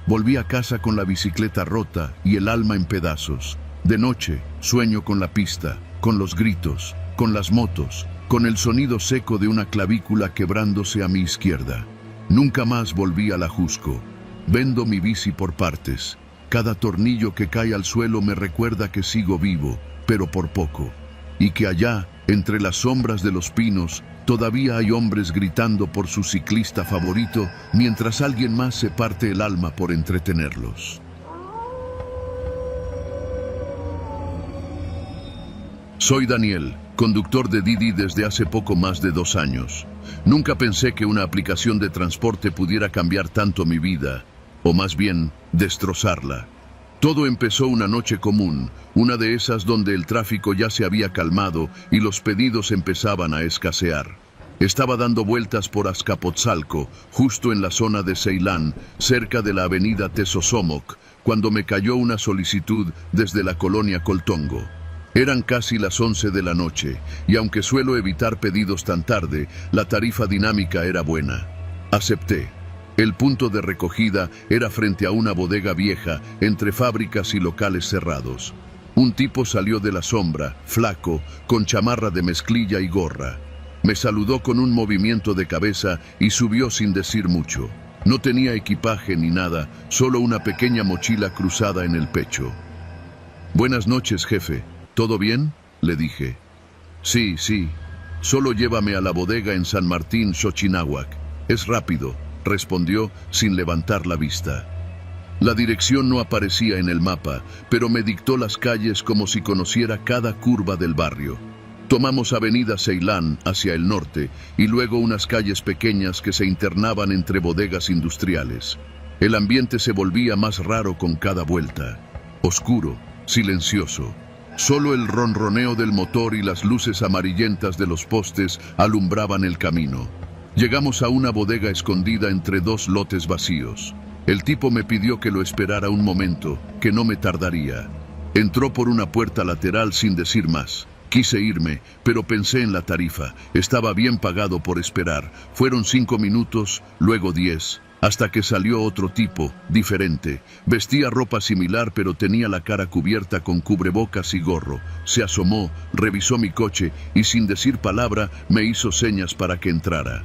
Volví a casa con la bicicleta rota y el alma en pedazos. De noche, sueño con la pista, con los gritos, con las motos, con el sonido seco de una clavícula quebrándose a mi izquierda. Nunca más volví al Ajusco. Vendo mi bici por partes. Cada tornillo que cae al suelo me recuerda que sigo vivo, pero por poco. Y que allá, entre las sombras de los pinos, todavía hay hombres gritando por su ciclista favorito, mientras alguien más se parte el alma por entretenerlos. Soy Daniel, conductor de Didi desde hace poco más de 2 años. Nunca pensé que una aplicación de transporte pudiera cambiar tanto mi vida, o más bien, destrozarla. Todo empezó una noche común, una de esas donde el tráfico ya se había calmado y los pedidos empezaban a escasear. Estaba dando vueltas por Azcapotzalco, justo en la zona de Ceilán, cerca de la avenida Tesosomoc, cuando me cayó una solicitud desde la colonia Coltongo. Eran casi las 11 de la noche, y aunque suelo evitar pedidos tan tarde, la tarifa dinámica era buena. Acepté. El punto de recogida era frente a una bodega vieja, entre fábricas y locales cerrados. Un tipo salió de la sombra, flaco, con chamarra de mezclilla y gorra. Me saludó con un movimiento de cabeza y subió sin decir mucho. No tenía equipaje ni nada, solo una pequeña mochila cruzada en el pecho. «Buenas noches, jefe. ¿Todo bien?», le dije. Sí, solo llévame a la bodega en San Martín, Xochinahuac. Es rápido», respondió sin levantar la vista. La dirección no aparecía en el mapa, pero me dictó las calles como si conociera cada curva del barrio. Tomamos avenida Ceilán hacia el norte y luego unas calles pequeñas que se internaban entre bodegas industriales. El ambiente se volvía más raro con cada vuelta. Oscuro, silencioso. Solo el ronroneo del motor y las luces amarillentas de los postes alumbraban el camino. Llegamos a una bodega escondida entre 2 lotes vacíos. El tipo me pidió que lo esperara un momento, que no me tardaría. Entró por una puerta lateral sin decir más. Quise irme, pero pensé en la tarifa. Estaba bien pagado por esperar. Fueron 5 minutos, luego 10, hasta que salió otro tipo, diferente. Vestía ropa similar, pero tenía la cara cubierta con cubrebocas y gorro. Se asomó, revisó mi coche y sin decir palabra me hizo señas para que entrara.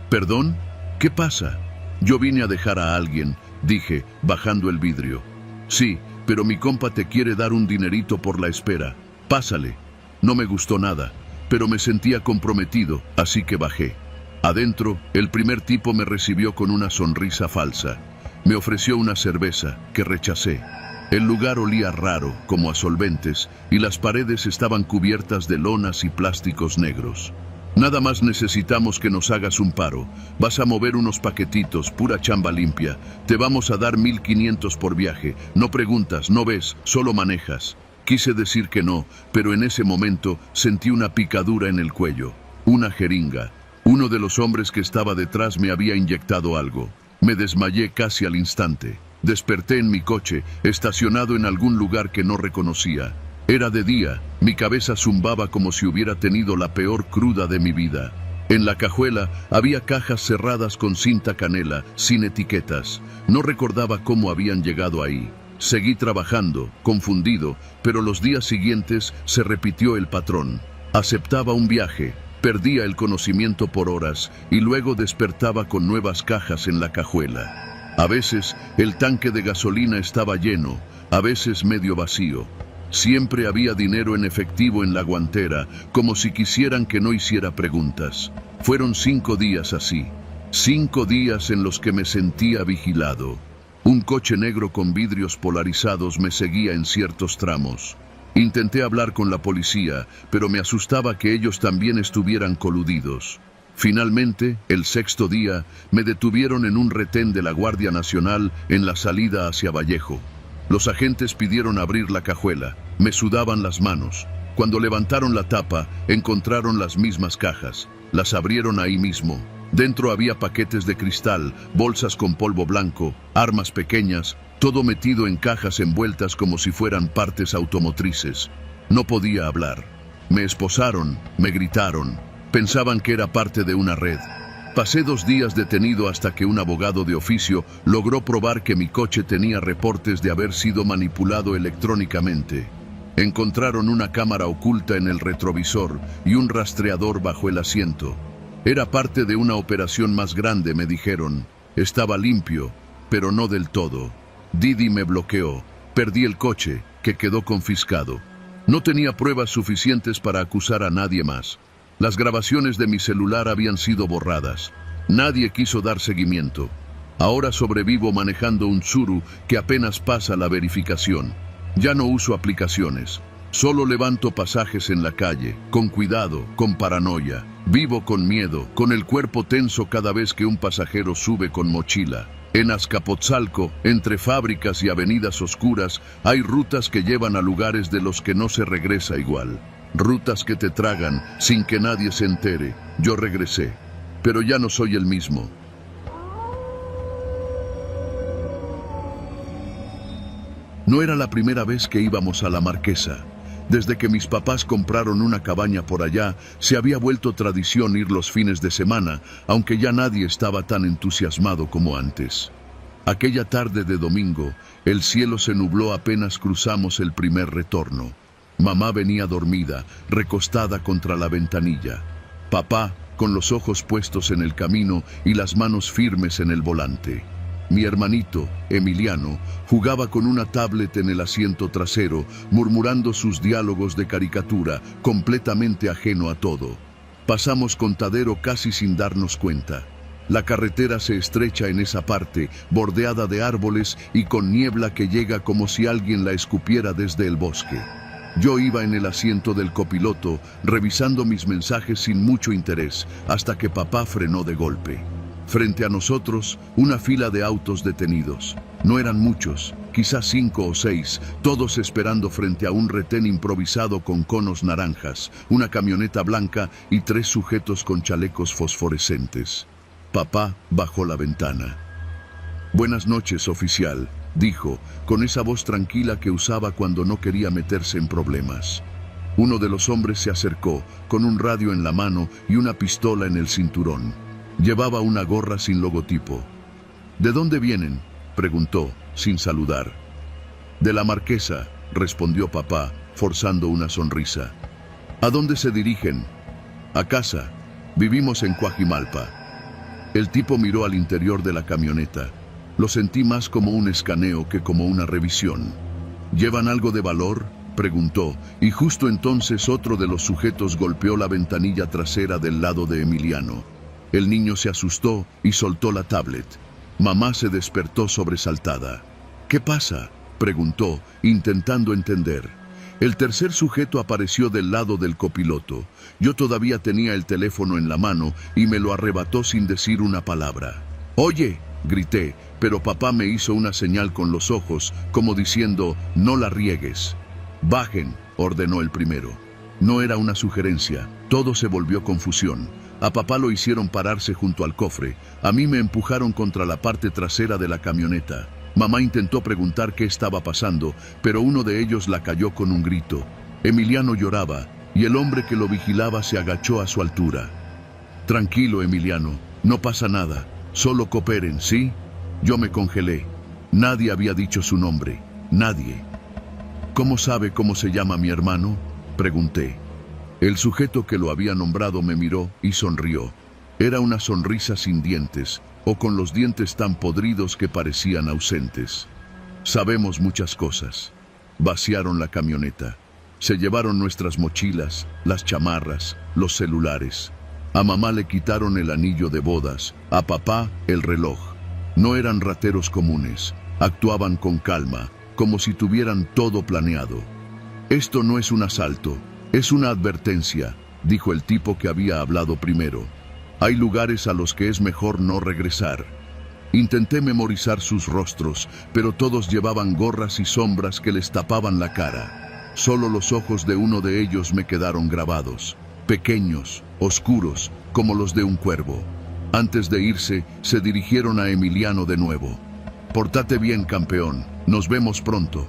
«¿Perdón? ¿Qué pasa?» «Yo vine a dejar a alguien», dije, bajando el vidrio. «Sí, pero mi compa te quiere dar un dinerito por la espera. Pásale». No me gustó nada, pero me sentía comprometido, así que bajé. Adentro, el primer tipo me recibió con una sonrisa falsa. Me ofreció una cerveza, que rechacé. El lugar olía raro, como a solventes, y las paredes estaban cubiertas de lonas y plásticos negros. «Nada más necesitamos que nos hagas un paro. Vas a mover unos paquetitos, pura chamba limpia. Te vamos a dar 1,500 por viaje. No preguntas, no ves, solo manejas». Quise decir que no, pero en ese momento sentí una picadura en el cuello. Una jeringa. Uno de los hombres que estaba detrás me había inyectado algo. Me desmayé casi al instante. Desperté en mi coche, estacionado en algún lugar que no reconocía. Era de día, mi cabeza zumbaba como si hubiera tenido la peor cruda de mi vida. En la cajuela había cajas cerradas con cinta canela, sin etiquetas. No recordaba cómo habían llegado ahí. Seguí trabajando, confundido, pero los días siguientes se repitió el patrón. Aceptaba un viaje, perdía el conocimiento por horas y luego despertaba con nuevas cajas en la cajuela. A veces el tanque de gasolina estaba lleno, a veces medio vacío. Siempre había dinero en efectivo en la guantera, como si quisieran que no hiciera preguntas. Fueron 5 días así, 5 días en los que me sentía vigilado. Un coche negro con vidrios polarizados me seguía en ciertos tramos. Intenté hablar con la policía, pero me asustaba que ellos también estuvieran coludidos. Finalmente, el 6º día, me detuvieron en un retén de la Guardia Nacional en la salida hacia Vallejo. Los agentes pidieron abrir la cajuela. Me sudaban las manos. Cuando levantaron la tapa, encontraron las mismas cajas. Las abrieron ahí mismo. Dentro había paquetes de cristal, bolsas con polvo blanco, armas pequeñas, todo metido en cajas envueltas como si fueran partes automotrices. No podía hablar. Me esposaron, me gritaron. Pensaban que era parte de una red. Pasé 2 días detenido hasta que un abogado de oficio logró probar que mi coche tenía reportes de haber sido manipulado electrónicamente. Encontraron una cámara oculta en el retrovisor y un rastreador bajo el asiento. Era parte de una operación más grande, me dijeron. Estaba limpio, pero no del todo. Didi me bloqueó. Perdí el coche, que quedó confiscado. No tenía pruebas suficientes para acusar a nadie más. Las grabaciones de mi celular habían sido borradas. Nadie quiso dar seguimiento. Ahora sobrevivo manejando un Tsuru que apenas pasa la verificación. Ya no uso aplicaciones. Solo levanto pasajes en la calle, con cuidado, con paranoia. Vivo con miedo, con el cuerpo tenso cada vez que un pasajero sube con mochila. En Azcapotzalco, entre fábricas y avenidas oscuras, hay rutas que llevan a lugares de los que no se regresa igual. Rutas que te tragan sin que nadie se entere. Yo regresé, pero ya no soy el mismo. No era la primera vez que íbamos a la Marquesa. Desde que mis papás compraron una cabaña por allá, se había vuelto tradición ir los fines de semana, aunque ya nadie estaba tan entusiasmado como antes. Aquella tarde de domingo, el cielo se nubló apenas cruzamos el primer retorno. Mamá venía dormida, recostada contra la ventanilla. Papá, con los ojos puestos en el camino y las manos firmes en el volante. Mi hermanito, Emiliano, jugaba con una tablet en el asiento trasero, murmurando sus diálogos de caricatura, completamente ajeno a todo. Pasamos Contadero casi sin darnos cuenta. La carretera se estrecha en esa parte, bordeada de árboles y con niebla que llega como si alguien la escupiera desde el bosque. Yo iba en el asiento del copiloto, revisando mis mensajes sin mucho interés, hasta que papá frenó de golpe. Frente a nosotros, una fila de autos detenidos. No eran muchos, quizás 5 o 6, todos esperando frente a un retén improvisado con conos naranjas, una camioneta blanca y 3 sujetos con chalecos fosforescentes. Papá bajó la ventana. «Buenas noches, oficial», dijo, con esa voz tranquila que usaba cuando no quería meterse en problemas. Uno de los hombres se acercó, con un radio en la mano y una pistola en el cinturón. Llevaba una gorra sin logotipo. «¿De dónde vienen?», preguntó, sin saludar. «De la Marquesa», respondió papá, forzando una sonrisa. «¿A dónde se dirigen?». «A casa. Vivimos en Coajimalpa». El tipo miró al interior de la camioneta. Lo sentí más como un escaneo que como una revisión. «¿Llevan algo de valor?», preguntó, y justo entonces otro de los sujetos golpeó la ventanilla trasera del lado de Emiliano. El niño se asustó y soltó la tablet. Mamá se despertó sobresaltada. «¿Qué pasa?», preguntó, intentando entender. El tercer sujeto apareció del lado del copiloto. Yo todavía tenía el teléfono en la mano y me lo arrebató sin decir una palabra. «¡Oye!», grité, pero papá me hizo una señal con los ojos, como diciendo, «No la riegues». «Bajen», ordenó el primero. No era una sugerencia, todo se volvió confusión. A papá lo hicieron pararse junto al cofre, a mí me empujaron contra la parte trasera de la camioneta. Mamá intentó preguntar qué estaba pasando, pero uno de ellos la cayó con un grito. Emiliano lloraba, y el hombre que lo vigilaba se agachó a su altura. «Tranquilo, Emiliano, no pasa nada, solo cooperen, ¿sí?». Yo me congelé. Nadie había dicho su nombre, nadie. «¿Cómo sabe cómo se llama mi hermano?», pregunté. El sujeto que lo había nombrado me miró y sonrió. Era una sonrisa sin dientes, o con los dientes tan podridos que parecían ausentes. «Sabemos muchas cosas». Vaciaron la camioneta. Se llevaron nuestras mochilas, las chamarras, los celulares. A mamá le quitaron el anillo de bodas, a papá el reloj. No eran rateros comunes, actuaban con calma, como si tuvieran todo planeado. «Esto no es un asalto, es una advertencia», dijo el tipo que había hablado primero. «Hay lugares a los que es mejor no regresar». Intenté memorizar sus rostros, pero todos llevaban gorras y sombras que les tapaban la cara. Solo los ojos de uno de ellos me quedaron grabados, pequeños, oscuros, como los de un cuervo. Antes de irse, se dirigieron a Emiliano de nuevo. «Pórtate bien, campeón, nos vemos pronto».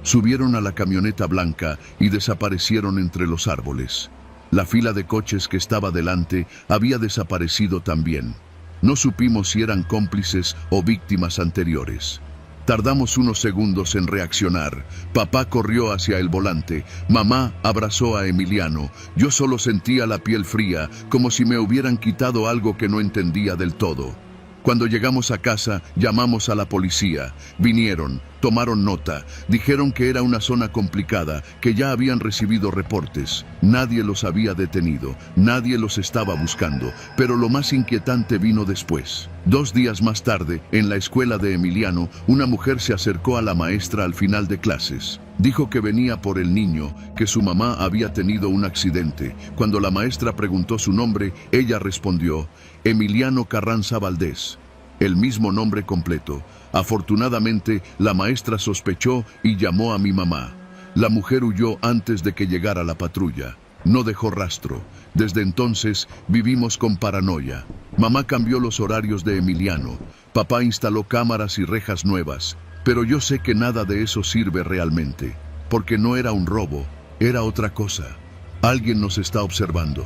Subieron a la camioneta blanca y desaparecieron entre los árboles. La fila de coches que estaba delante había desaparecido también. No supimos si eran cómplices o víctimas anteriores. Tardamos unos segundos en reaccionar. Papá corrió hacia el volante. Mamá abrazó a Emiliano. Yo solo sentía la piel fría, como si me hubieran quitado algo que no entendía del todo. Cuando llegamos a casa, llamamos a la policía. Vinieron. Tomaron nota, dijeron que era una zona complicada, que ya habían recibido reportes. Nadie los había detenido, nadie los estaba buscando, pero lo más inquietante vino después. 2 días más tarde, en la escuela de Emiliano, una mujer se acercó a la maestra al final de clases. Dijo que venía por el niño, que su mamá había tenido un accidente. Cuando la maestra preguntó su nombre, ella respondió: Emiliano Carranza Valdés. El mismo nombre completo. Afortunadamente, la maestra sospechó y llamó a mi mamá. La mujer huyó antes de que llegara la patrulla. No dejó rastro. Desde entonces, vivimos con paranoia. Mamá cambió los horarios de Emiliano. Papá instaló cámaras y rejas nuevas. Pero yo sé que nada de eso sirve realmente. Porque no era un robo, era otra cosa. Alguien nos está observando.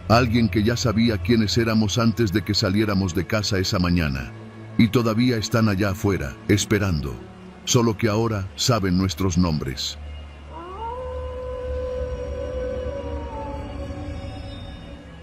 Alguien que ya sabía quiénes éramos antes de que saliéramos de casa esa mañana. Y todavía están allá afuera, esperando. Solo que ahora saben nuestros nombres.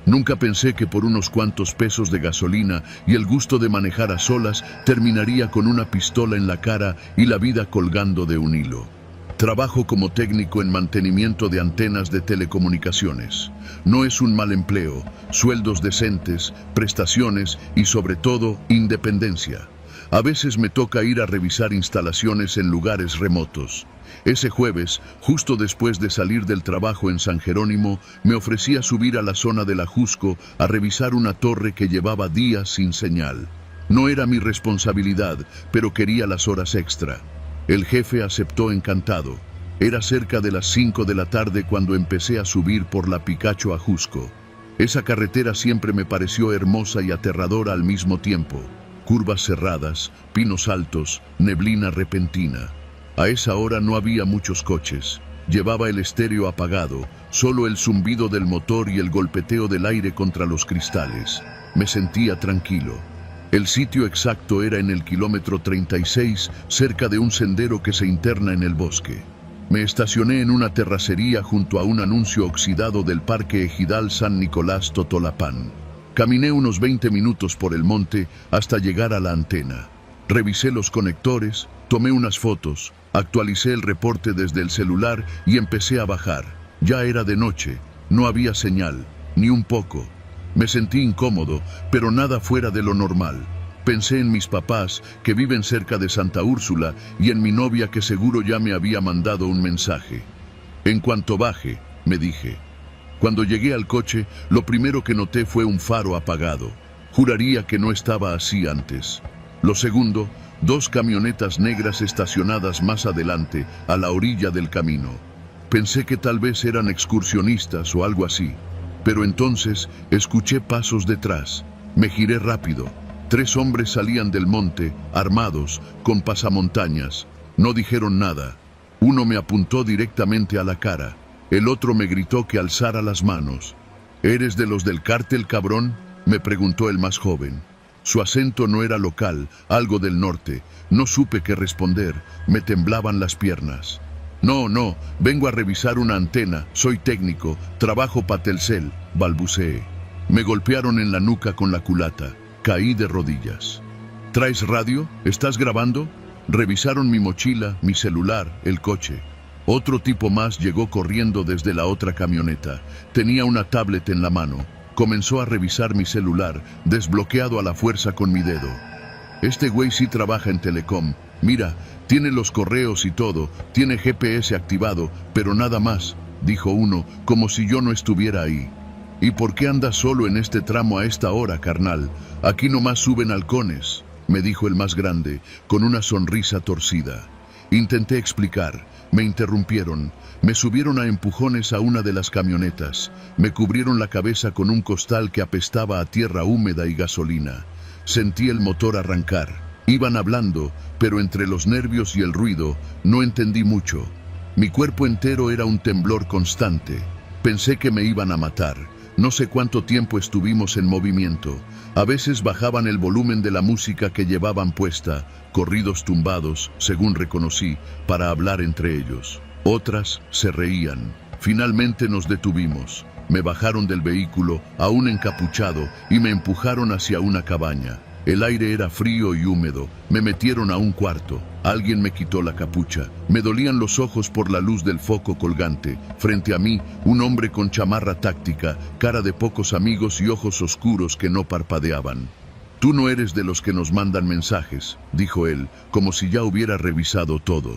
Nunca pensé que por unos cuantos pesos de gasolina y el gusto de manejar a solas, terminaría con una pistola en la cara y la vida colgando de un hilo. Trabajo como técnico en mantenimiento de antenas de telecomunicaciones. No es un mal empleo, sueldos decentes, prestaciones y sobre todo, independencia. A veces me toca ir a revisar instalaciones en lugares remotos. Ese jueves, justo después de salir del trabajo en San Jerónimo, me ofrecí a subir a la zona del Ajusco a revisar una torre que llevaba días sin señal. No era mi responsabilidad, pero quería las horas extra. El jefe aceptó encantado. Era cerca de las 5 de la tarde cuando empecé a subir por la Picacho Ajusco. Esa carretera siempre me pareció hermosa y aterradora al mismo tiempo. Curvas cerradas, pinos altos, neblina repentina. A esa hora no había muchos coches. Llevaba el estéreo apagado, solo el zumbido del motor y el golpeteo del aire contra los cristales. Me sentía tranquilo. El sitio exacto era en el kilómetro 36, cerca de un sendero que se interna en el bosque. Me estacioné en una terracería junto a un anuncio oxidado del Parque Ejidal San Nicolás Totolapán. Caminé unos 20 minutos por el monte hasta llegar a la antena. Revisé los conectores, tomé unas fotos, actualicé el reporte desde el celular y empecé a bajar. Ya era de noche, no había señal, ni un poco. Me sentí incómodo, pero nada fuera de lo normal. Pensé en mis papás, que viven cerca de Santa Úrsula, y en mi novia que seguro ya me había mandado un mensaje. En cuanto baje, me dije. Cuando llegué al coche, lo primero que noté fue un faro apagado. Juraría que no estaba así antes. Lo segundo, 2 camionetas negras estacionadas más adelante, a la orilla del camino. Pensé que tal vez eran excursionistas o algo así. Pero entonces escuché pasos detrás. Me giré rápido. 3 hombres salían del monte, armados, con pasamontañas. No dijeron nada. Uno me apuntó directamente a la cara. El otro me gritó que alzara las manos. ¿Eres de los del cártel, cabrón?, me preguntó el más joven. Su acento no era local, algo del norte. No supe qué responder. Me temblaban las piernas. No, vengo a revisar una antena, soy técnico, trabajo para Telcel, balbuceé. Me golpearon en la nuca con la culata, caí de rodillas. ¿Traes radio? ¿Estás grabando? Revisaron mi mochila, mi celular, el coche. Otro tipo más llegó corriendo desde la otra camioneta. Tenía una tablet en la mano. Comenzó a revisar mi celular, desbloqueado a la fuerza con mi dedo. Este güey sí trabaja en Telecom. Mira, tiene los correos y todo, tiene GPS activado, pero nada más, dijo uno, como si yo no estuviera ahí. ¿Y por qué andas solo en este tramo a esta hora, carnal? Aquí nomás suben halcones, me dijo el más grande, con una sonrisa torcida. Intenté explicar, me interrumpieron, me subieron a empujones a una de las camionetas, me cubrieron la cabeza con un costal que apestaba a tierra húmeda y gasolina. Sentí el motor arrancar. Iban hablando, pero entre los nervios y el ruido, no entendí mucho. Mi cuerpo entero era un temblor constante. Pensé que me iban a matar. No sé cuánto tiempo estuvimos en movimiento. A veces bajaban el volumen de la música que llevaban puesta, corridos tumbados, según reconocí, para hablar entre ellos. Otras se reían. Finalmente nos detuvimos. Me bajaron del vehículo, aún encapuchado, y me empujaron hacia una cabaña. El aire era frío y húmedo. Me metieron a un cuarto. Alguien me quitó la capucha. Me dolían los ojos por la luz del foco colgante. Frente a mí, un hombre con chamarra táctica, cara de pocos amigos y ojos oscuros que no parpadeaban. «Tú no eres de los que nos mandan mensajes», dijo él, como si ya hubiera revisado todo.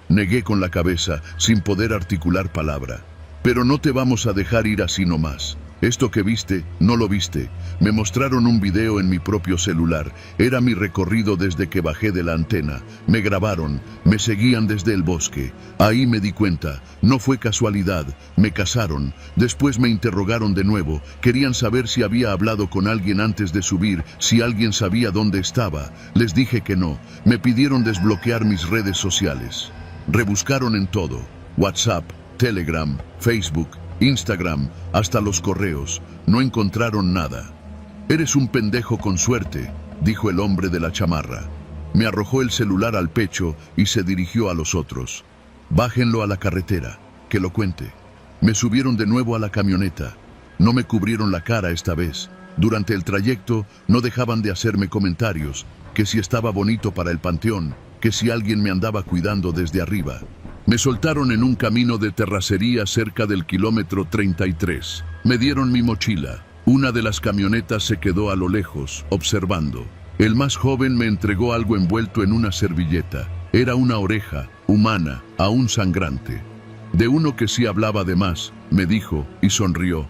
Negué con la cabeza, sin poder articular palabra. «Pero no te vamos a dejar ir así nomás. Esto que viste, no lo viste. Me mostraron un video en mi propio celular. Era mi recorrido desde que bajé de la antena. Me grabaron, me seguían desde el bosque. Ahí me di cuenta. No fue casualidad. Me casaron. Después me interrogaron de nuevo. Querían saber si había hablado con alguien antes de subir, si alguien sabía dónde estaba. Les dije que no. Me pidieron desbloquear mis redes sociales. Rebuscaron en todo. WhatsApp, Telegram, Facebook, Instagram, hasta los correos. No encontraron nada. «Eres un pendejo con suerte», dijo el hombre de la chamarra. Me arrojó el celular al pecho y se dirigió a los otros. «Bájenlo a la carretera, que lo cuente». Me subieron de nuevo a la camioneta. No me cubrieron la cara esta vez. Durante el trayecto no dejaban de hacerme comentarios, que si estaba bonito para el panteón, que si alguien me andaba cuidando desde arriba. Me soltaron en un camino de terracería cerca del kilómetro 33. Me dieron mi mochila. Una de las camionetas se quedó a lo lejos, observando. El más joven me entregó algo envuelto en una servilleta. Era una oreja, humana, aún sangrante. De uno que sí hablaba de más, me dijo, y sonrió.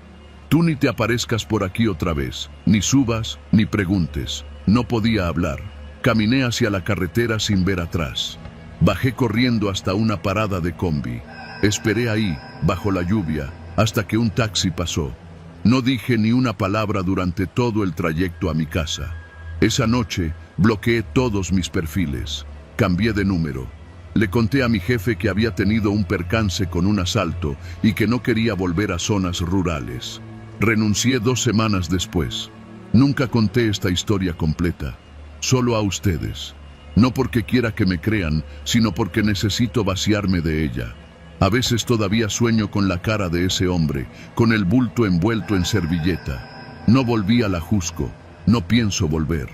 «Tú ni te aparezcas por aquí otra vez, ni subas, ni preguntes». No podía hablar. Caminé hacia la carretera sin ver atrás. Bajé corriendo hasta una parada de combi. Esperé ahí, bajo la lluvia, hasta que un taxi pasó. No dije ni una palabra durante todo el trayecto a mi casa. Esa noche, bloqueé todos mis perfiles. Cambié de número. Le conté a mi jefe que había tenido un percance con un asalto y que no quería volver a zonas rurales. Renuncié 2 semanas después. Nunca conté esta historia completa. Solo a ustedes. No porque quiera que me crean, sino porque necesito vaciarme de ella. A veces todavía sueño con la cara de ese hombre, con el bulto envuelto en servilleta. No volví a la Jusco, no pienso volver.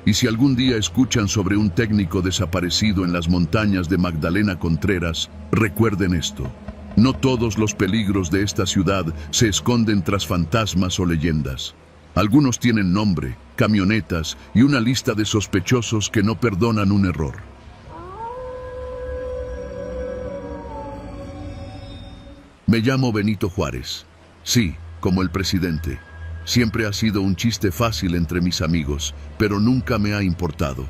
Y si algún día escuchan sobre un técnico desaparecido en las montañas de Magdalena Contreras, recuerden esto. No todos los peligros de esta ciudad se esconden tras fantasmas o leyendas. Algunos tienen nombre, camionetas y una lista de sospechosos que no perdonan un error. Me llamo Benito Juárez. Sí, como el presidente. Siempre ha sido un chiste fácil entre mis amigos, pero nunca me ha importado.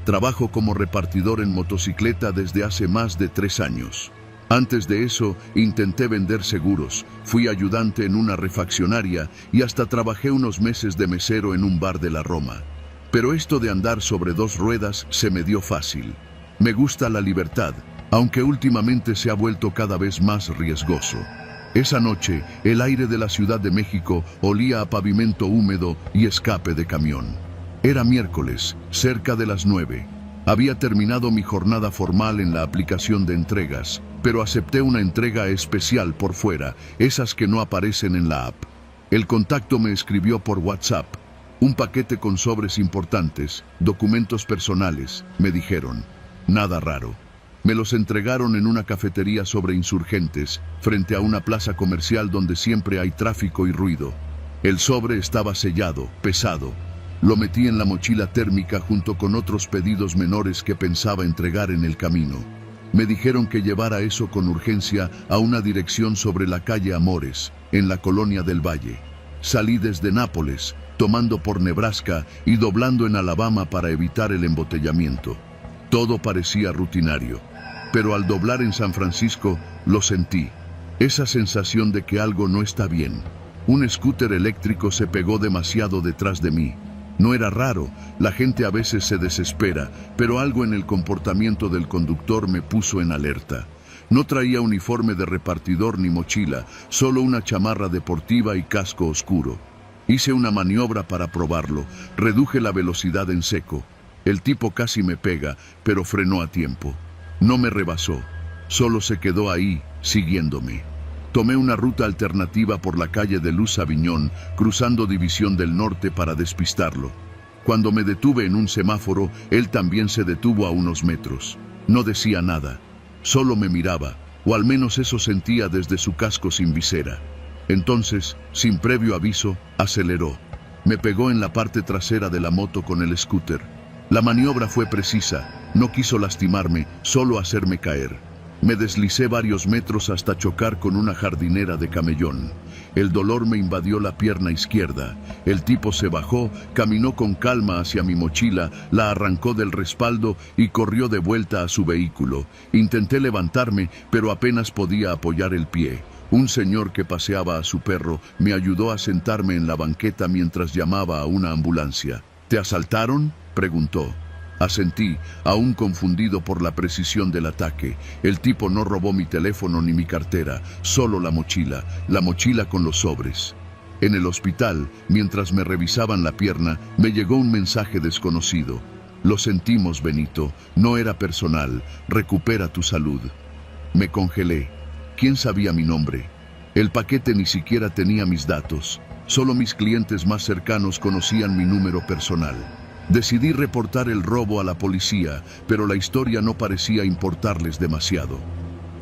Trabajo como repartidor en motocicleta desde hace más de 3 años. Antes de eso, intenté vender seguros, fui ayudante en una refaccionaria y hasta trabajé unos meses de mesero en un bar de la Roma. Pero esto de andar sobre 2 ruedas se me dio fácil. Me gusta la libertad, aunque últimamente se ha vuelto cada vez más riesgoso. Esa noche, el aire de la Ciudad de México olía a pavimento húmedo y escape de camión. Era miércoles, cerca de las 9. Había terminado mi jornada formal en la aplicación de entregas, pero acepté una entrega especial por fuera, esas que no aparecen en la app. El contacto me escribió por WhatsApp. Un paquete con sobres importantes, documentos personales, me dijeron. Nada raro. Me los entregaron en una cafetería sobre Insurgentes, frente a una plaza comercial donde siempre hay tráfico y ruido. El sobre estaba sellado, pesado. Lo metí en la mochila térmica junto con otros pedidos menores que pensaba entregar en el camino. Me dijeron que llevara eso con urgencia a una dirección sobre la calle Amores, en la colonia del Valle. Salí desde Nápoles, tomando por Nebraska y doblando en Alabama para evitar el embotellamiento. Todo parecía rutinario, pero al doblar en San Francisco lo sentí. Esa sensación de que algo no está bien. Un scooter eléctrico se pegó demasiado detrás de mí. No era raro, la gente a veces se desespera, pero algo en el comportamiento del conductor me puso en alerta. No traía uniforme de repartidor ni mochila, solo una chamarra deportiva y casco oscuro. Hice una maniobra para probarlo, reduje la velocidad en seco. El tipo casi me pega, pero frenó a tiempo. No me rebasó, solo se quedó ahí, siguiéndome. Tomé una ruta alternativa por la calle de Luz Aviñón, cruzando División del Norte para despistarlo. Cuando me detuve en un semáforo, él también se detuvo a unos metros. No decía nada, solo me miraba, o al menos eso sentía desde su casco sin visera. Entonces, sin previo aviso, aceleró. Me pegó en la parte trasera de la moto con el scooter. La maniobra fue precisa, no quiso lastimarme, solo hacerme caer. Me deslicé varios metros hasta chocar con una jardinera de camellón. El dolor me invadió la pierna izquierda. El tipo se bajó, caminó con calma hacia mi mochila, la arrancó del respaldo y corrió de vuelta a su vehículo. Intenté levantarme, pero apenas podía apoyar el pie. Un señor que paseaba a su perro me ayudó a sentarme en la banqueta mientras llamaba a una ambulancia. ¿Te asaltaron?, preguntó. Asentí, aún confundido por la precisión del ataque. El tipo no robó mi teléfono ni mi cartera, solo la mochila con los sobres. En el hospital, mientras me revisaban la pierna, me llegó un mensaje desconocido. Lo sentimos, Benito, no era personal, recupera tu salud. Me congelé. ¿Quién sabía mi nombre? El paquete ni siquiera tenía mis datos. Solo mis clientes más cercanos conocían mi número personal. Decidí reportar el robo a la policía, pero la historia no parecía importarles demasiado.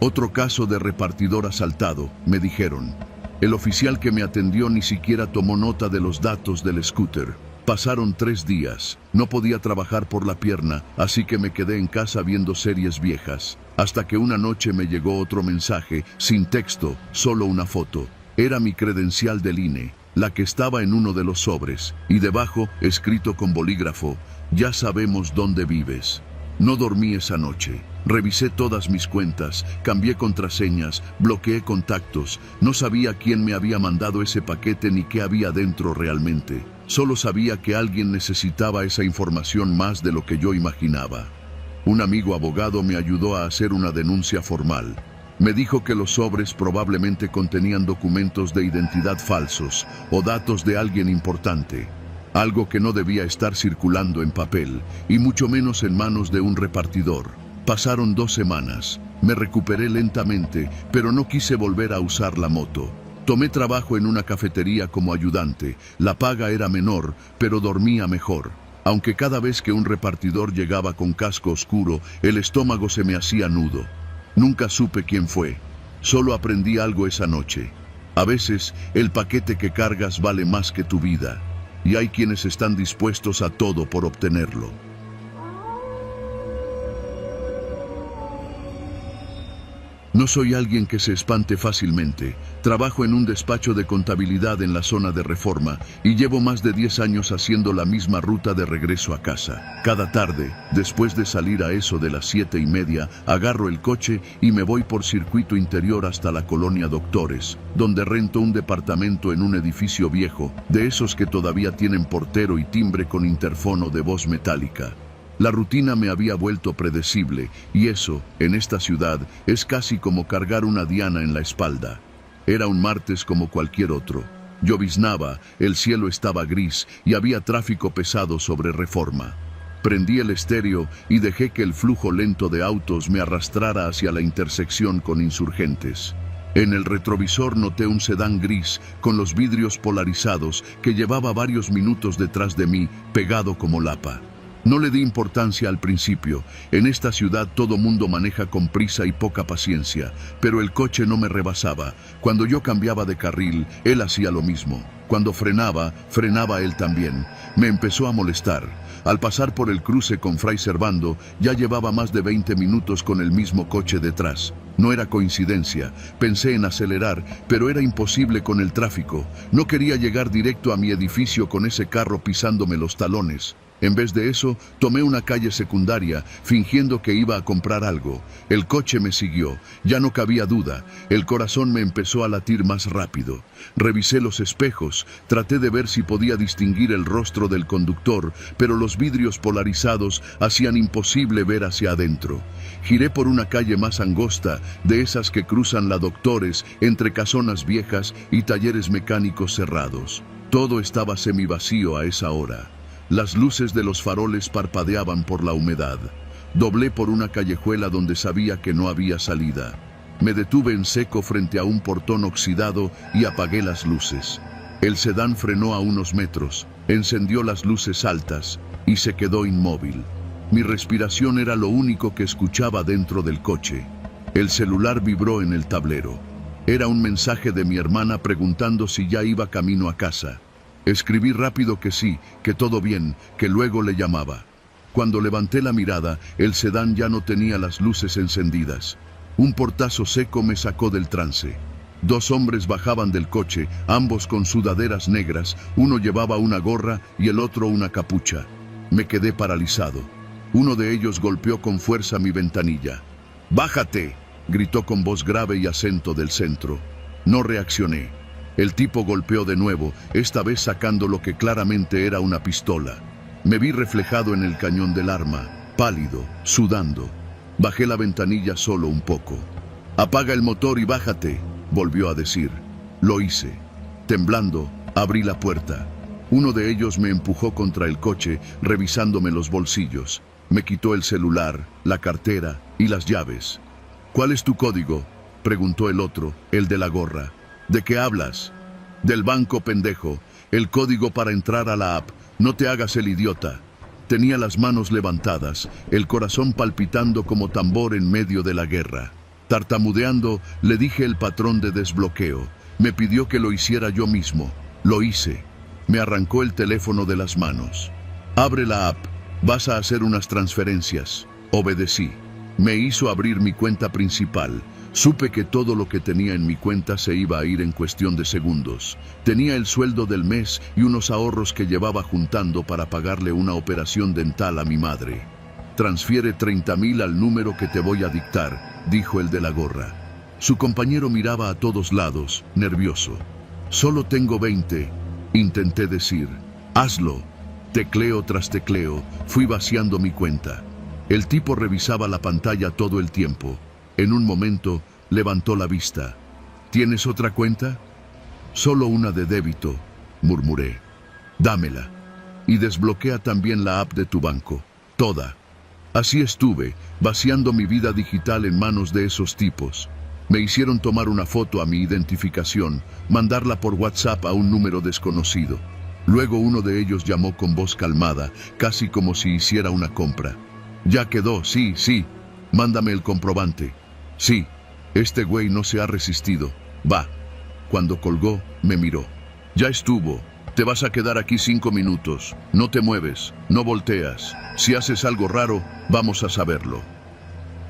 Otro caso de repartidor asaltado, me dijeron. El oficial que me atendió ni siquiera tomó nota de los datos del scooter. Pasaron 3 días. No podía trabajar por la pierna, así que me quedé en casa viendo series viejas. Hasta que una noche me llegó otro mensaje, sin texto, solo una foto. Era mi credencial del INE. La que estaba en uno de los sobres, y debajo, escrito con bolígrafo, ya sabemos dónde vives. No dormí esa noche. Revisé todas mis cuentas, cambié contraseñas, bloqueé contactos. No sabía quién me había mandado ese paquete ni qué había dentro realmente. Solo sabía que alguien necesitaba esa información más de lo que yo imaginaba. Un amigo abogado me ayudó a hacer una denuncia formal. Me dijo que los sobres probablemente contenían documentos de identidad falsos o datos de alguien importante, algo que no debía estar circulando en papel y mucho menos en manos de un repartidor. Pasaron 2 semanas. Me recuperé lentamente, pero no quise volver a usar la moto. Tomé trabajo en una cafetería como ayudante. La paga era menor, pero dormía mejor. Aunque cada vez que un repartidor llegaba con casco oscuro, el estómago se me hacía nudo. Nunca supe quién fue. Solo aprendí algo esa noche. A veces, el paquete que cargas vale más que tu vida. Y hay quienes están dispuestos a todo por obtenerlo. No soy alguien que se espante fácilmente. Trabajo en un despacho de contabilidad en la zona de Reforma y llevo más de 10 años haciendo la misma ruta de regreso a casa. Cada tarde, después de salir a eso de las 7:30, agarro el coche y me voy por circuito interior hasta la colonia Doctores, donde rento un departamento en un edificio viejo, de esos que todavía tienen portero y timbre con interfono de voz metálica. La rutina me había vuelto predecible, y eso, en esta ciudad, es casi como cargar una diana en la espalda. Era un martes como cualquier otro. Lloviznaba, el cielo estaba gris y había tráfico pesado sobre Reforma. Prendí el estéreo y dejé que el flujo lento de autos me arrastrara hacia la intersección con Insurgentes. En el retrovisor noté un sedán gris con los vidrios polarizados que llevaba varios minutos detrás de mí, pegado como lapa. No le di importancia al principio. En esta ciudad todo mundo maneja con prisa y poca paciencia, pero el coche no me rebasaba. Cuando yo cambiaba de carril, él hacía lo mismo. Cuando frenaba él también. Me empezó a molestar. Al pasar por el cruce con Fray Servando, ya llevaba más de 20 minutos con el mismo coche detrás. No era coincidencia. Pensé en acelerar, pero era imposible con el tráfico. No quería llegar directo a mi edificio con ese carro pisándome los talones. En vez de eso, tomé una calle secundaria, fingiendo que iba a comprar algo. El coche me siguió. Ya no cabía duda. El corazón me empezó a latir más rápido. Revisé los espejos. Traté de ver si podía distinguir el rostro del conductor, pero los vidrios polarizados hacían imposible ver hacia adentro. Giré por una calle más angosta, de esas que cruzan la Doctores, entre casonas viejas y talleres mecánicos cerrados. Todo estaba semivacío a esa hora. Las luces de los faroles parpadeaban por la humedad. Doblé por una callejuela donde sabía que no había salida. Me detuve en seco frente a un portón oxidado y apagué las luces. El sedán frenó a unos metros, encendió las luces altas y se quedó inmóvil. Mi respiración era lo único que escuchaba dentro del coche. El celular vibró en el tablero. Era un mensaje de mi hermana preguntando si ya iba camino a casa. Escribí rápido que sí, que todo bien, que luego le llamaba. Cuando levanté la mirada, el sedán ya no tenía las luces encendidas. Un portazo seco me sacó del trance. 2 hombres bajaban del coche, ambos con sudaderas negras, uno llevaba una gorra y el otro una capucha. Me quedé paralizado. Uno de ellos golpeó con fuerza mi ventanilla. ¡Bájate!, gritó con voz grave y acento del centro. No reaccioné. El tipo golpeó de nuevo, esta vez sacando lo que claramente era una pistola. Me vi reflejado en el cañón del arma, pálido, sudando. Bajé la ventanilla solo un poco. «Apaga el motor y bájate», volvió a decir. Lo hice. Temblando, abrí la puerta. Uno de ellos me empujó contra el coche, revisándome los bolsillos. Me quitó el celular, la cartera y las llaves. «¿Cuál es tu código?», preguntó el otro, el de la gorra. «¿De qué hablas?». «Del banco, pendejo. El código para entrar a la app. No te hagas el idiota». Tenía las manos levantadas, el corazón palpitando como tambor en medio de la guerra. Tartamudeando, le dije el patrón de desbloqueo. Me pidió que lo hiciera yo mismo. Lo hice. Me arrancó el teléfono de las manos. «Abre la app. Vas a hacer unas transferencias». Obedecí. Me hizo abrir mi cuenta principal. Supe que todo lo que tenía en mi cuenta se iba a ir en cuestión de segundos. Tenía el sueldo del mes y unos ahorros que llevaba juntando para pagarle una operación dental a mi madre. «Transfiere 30.000 al número que te voy a dictar», dijo el de la gorra. Su compañero miraba a todos lados, nervioso. «Solo tengo 20», intenté decir. «Hazlo». Tecleo tras tecleo, fui vaciando mi cuenta. El tipo revisaba la pantalla todo el tiempo. En un momento, levantó la vista. «¿Tienes otra cuenta?». «Solo una de débito», murmuré. «Dámela. Y desbloquea también la app de tu banco. Toda». Así estuve, vaciando mi vida digital en manos de esos tipos. Me hicieron tomar una foto a mi identificación, mandarla por WhatsApp a un número desconocido. Luego uno de ellos llamó con voz calmada, casi como si hiciera una compra. «Ya quedó, sí. Mándame el comprobante». «Sí, este güey no se ha resistido. Va». Cuando colgó, me miró. «Ya estuvo. Te vas a quedar aquí 5 minutos. No te mueves, no volteas. Si haces algo raro, vamos a saberlo».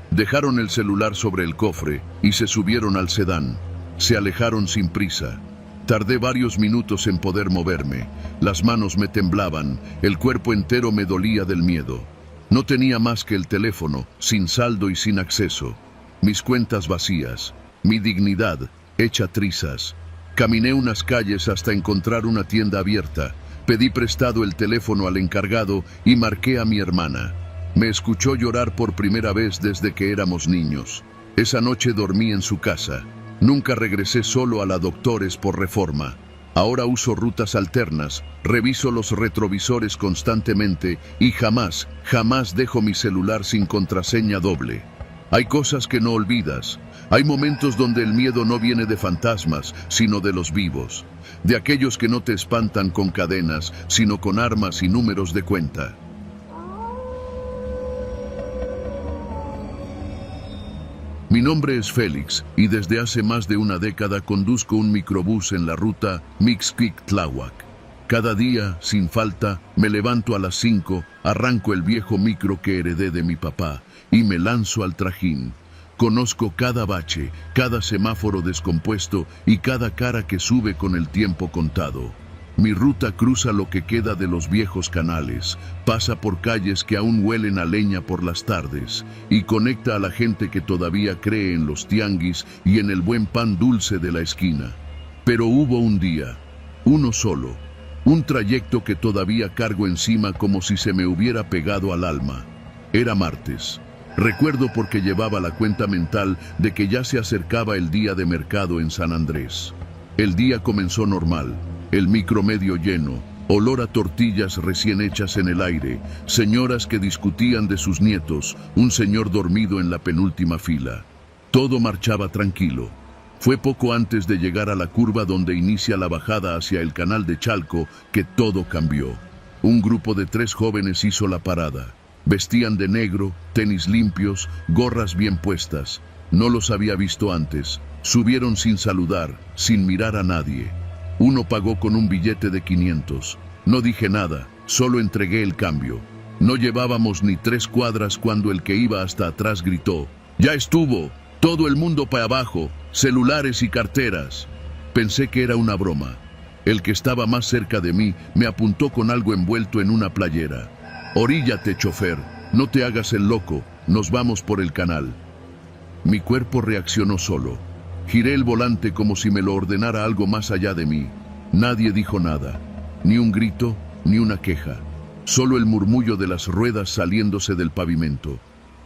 Dejaron el celular sobre el cofre y se subieron al sedán. Se alejaron sin prisa. Tardé varios minutos en poder moverme. Las manos me temblaban, el cuerpo entero me dolía del miedo. No tenía más que el teléfono, sin saldo y sin acceso. Mis cuentas vacías, mi dignidad hecha trizas. Caminé unas calles hasta encontrar una tienda abierta. Pedí prestado el teléfono al encargado y marqué a mi hermana. Me escuchó llorar por primera vez desde que éramos niños. Esa noche dormí en su casa. Nunca regresé solo a la Doctores por reforma. Ahora uso rutas alternas, reviso los retrovisores constantemente y jamás dejo mi celular sin contraseña doble. Hay cosas que no olvidas. Hay momentos donde el miedo no viene de fantasmas, sino de los vivos. De aquellos que no te espantan con cadenas, sino con armas y números de cuenta. Mi nombre es Félix y desde hace más de una década conduzco un microbús en la ruta Mixquic-Tláhuac. Cada día, sin falta, me levanto a las 5, arranco el viejo micro que heredé de mi papá y me lanzo al trajín. Conozco cada bache, cada semáforo descompuesto y cada cara que sube con el tiempo contado. Mi ruta cruza lo que queda de los viejos canales, pasa por calles que aún huelen a leña por las tardes y conecta a la gente que todavía cree en los tianguis y en el buen pan dulce de la esquina. Pero hubo un día, uno solo, un trayecto que todavía cargo encima como si se me hubiera pegado al alma. Era martes. Recuerdo porque llevaba la cuenta mental de que ya se acercaba el día de mercado en San Andrés. El día comenzó normal. El micro medio lleno, olor a tortillas recién hechas en el aire, señoras que discutían de sus nietos, un señor dormido en la penúltima fila. Todo marchaba tranquilo. Fue poco antes de llegar a la curva donde inicia la bajada hacia el canal de Chalco que todo cambió. Un grupo de 3 jóvenes hizo la parada. Vestían de negro, tenis limpios, gorras bien puestas. No los había visto antes. Subieron sin saludar, sin mirar a nadie. Uno pagó con un billete de 500. No dije nada, solo entregué el cambio. No llevábamos ni 3 cuadras cuando el que iba hasta atrás gritó: ¡Ya estuvo! ¡Todo el mundo para abajo! ¡Celulares y carteras! Pensé que era una broma. El que estaba más cerca de mí me apuntó con algo envuelto en una playera. «Oríllate, chofer, no te hagas el loco, nos vamos por el canal». Mi cuerpo reaccionó solo. Giré el volante como si me lo ordenara algo más allá de mí. Nadie dijo nada, ni un grito, ni una queja. Solo el murmullo de las ruedas saliéndose del pavimento.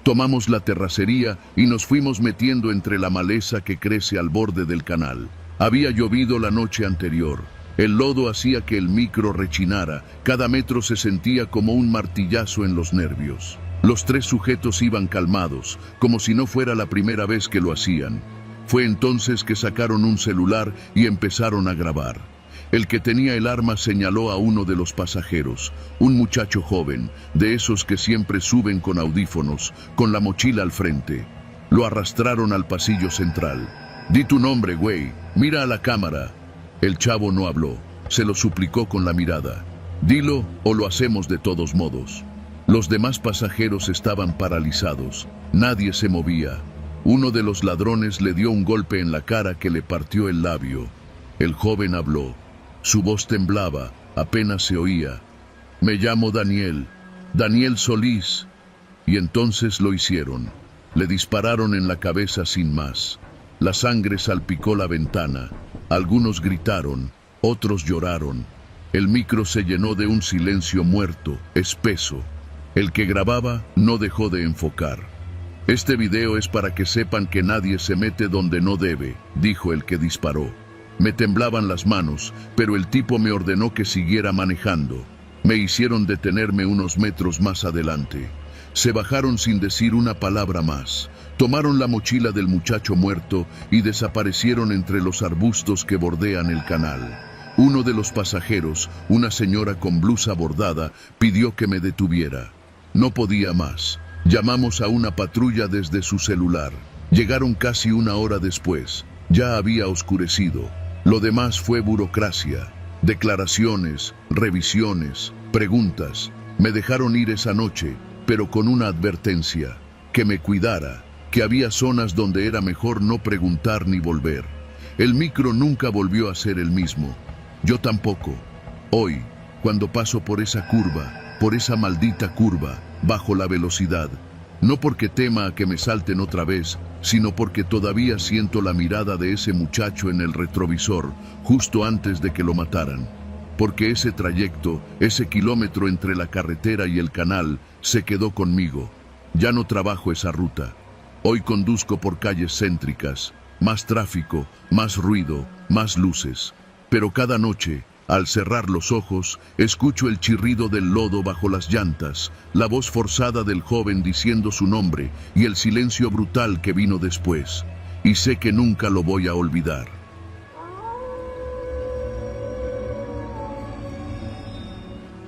Tomamos la terracería y nos fuimos metiendo entre la maleza que crece al borde del canal. Había llovido la noche anterior. El lodo hacía que el micro rechinara. Cada metro se sentía como un martillazo en los nervios. Los 3 sujetos iban calmados, como si no fuera la primera vez que lo hacían. Fue entonces que sacaron un celular y empezaron a grabar. El que tenía el arma señaló a uno de los pasajeros, un muchacho joven, de esos que siempre suben con audífonos, con la mochila al frente. Lo arrastraron al pasillo central. «Di tu nombre, güey, mira a la cámara». El chavo no habló, se lo suplicó con la mirada. «Dilo o lo hacemos de todos modos». Los demás pasajeros estaban paralizados, nadie se movía. Uno de los ladrones le dio un golpe en la cara que le partió el labio. El joven habló. Su voz temblaba, apenas se oía. «Me llamo Daniel, Daniel Solís». Y entonces lo hicieron. Le dispararon en la cabeza sin más. La sangre salpicó la ventana. Algunos gritaron, otros lloraron. El micro se llenó de un silencio muerto, espeso. El que grababa no dejó de enfocar. «Este video es para que sepan que nadie se mete donde no debe», dijo el que disparó. Me temblaban las manos, pero el tipo me ordenó que siguiera manejando. Me hicieron detenerme unos metros más adelante. Se bajaron sin decir una palabra más. Tomaron la mochila del muchacho muerto y desaparecieron entre los arbustos que bordean el canal. Uno de los pasajeros, una señora con blusa bordada, pidió que me detuviera. No podía más. Llamamos a una patrulla desde su celular. Llegaron casi 1 hora después. Ya había oscurecido. Lo demás fue burocracia. Declaraciones, revisiones, preguntas. Me dejaron ir esa noche, pero con una advertencia: que me cuidara, que había zonas donde era mejor no preguntar ni volver. El micro nunca volvió a ser el mismo. Yo tampoco. Hoy, cuando paso por esa curva, por esa maldita curva, bajo la velocidad, no porque tema a que me salten otra vez, sino porque todavía siento la mirada de ese muchacho en el retrovisor, justo antes de que lo mataran. Porque ese trayecto, ese kilómetro entre la carretera y el canal, se quedó conmigo. Ya no trabajo esa ruta. Hoy conduzco por calles céntricas, más tráfico, más ruido, más luces. Pero cada noche, al cerrar los ojos, escucho el chirrido del lodo bajo las llantas, la voz forzada del joven diciendo su nombre y el silencio brutal que vino después. Y sé que nunca lo voy a olvidar.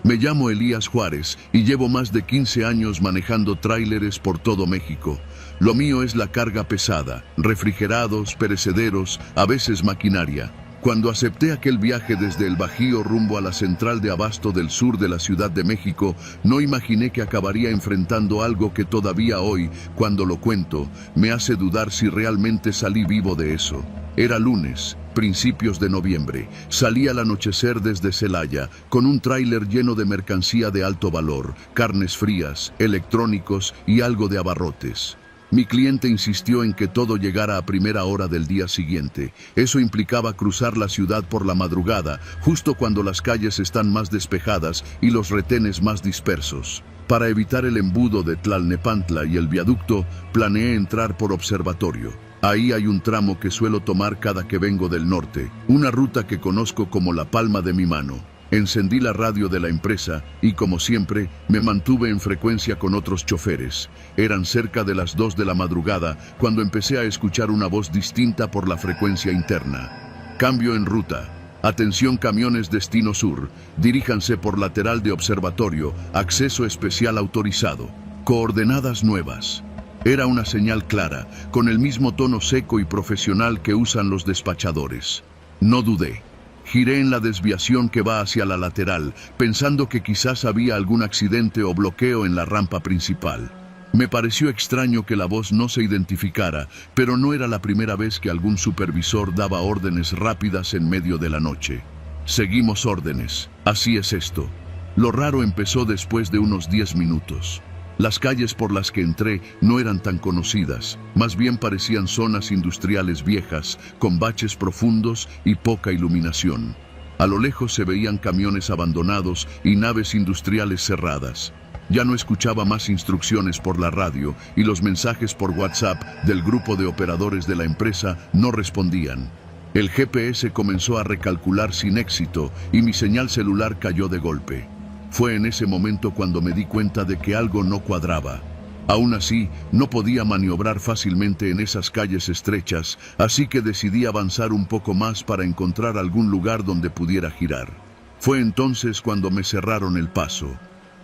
Me llamo Elías Juárez y llevo más de 15 años manejando tráileres por todo México. Lo mío es la carga pesada, refrigerados, perecederos, a veces maquinaria. Cuando acepté aquel viaje desde el Bajío rumbo a la central de abasto del sur de la Ciudad de México, no imaginé que acabaría enfrentando algo que todavía hoy, cuando lo cuento, me hace dudar si realmente salí vivo de eso. Era lunes, principios de noviembre. Salí al anochecer desde Celaya, con un tráiler lleno de mercancía de alto valor, carnes frías, electrónicos y algo de abarrotes. Mi cliente insistió en que todo llegara a primera hora del día siguiente. Eso implicaba cruzar la ciudad por la madrugada, justo cuando las calles están más despejadas y los retenes más dispersos. Para evitar el embudo de Tlalnepantla y el viaducto, planeé entrar por Observatorio. Ahí hay un tramo que suelo tomar cada que vengo del norte, una ruta que conozco como la palma de mi mano. Encendí la radio de la empresa y, como siempre, me mantuve en frecuencia con otros choferes. Eran cerca de las 2 de la madrugada cuando empecé a escuchar una voz distinta por la frecuencia interna. Cambio en ruta. Atención camiones destino sur. Diríjanse por lateral de observatorio. Acceso especial autorizado. Coordenadas nuevas. Era una señal clara, con el mismo tono seco y profesional que usan los despachadores. No dudé. Giré en la desviación que va hacia la lateral, pensando que quizás había algún accidente o bloqueo en la rampa principal. Me pareció extraño que la voz no se identificara, pero no era la primera vez que algún supervisor daba órdenes rápidas en medio de la noche. Seguimos órdenes. Así es esto. Lo raro empezó después de unos 10 minutos. Las calles por las que entré no eran tan conocidas, más bien parecían zonas industriales viejas, con baches profundos y poca iluminación. A lo lejos se veían camiones abandonados y naves industriales cerradas. Ya no escuchaba más instrucciones por la radio y los mensajes por WhatsApp del grupo de operadores de la empresa no respondían. El GPS comenzó a recalcular sin éxito y mi señal celular cayó de golpe. Fue en ese momento cuando me di cuenta de que algo no cuadraba. Aún así, no podía maniobrar fácilmente en esas calles estrechas, así que decidí avanzar un poco más para encontrar algún lugar donde pudiera girar. Fue entonces cuando me cerraron el paso.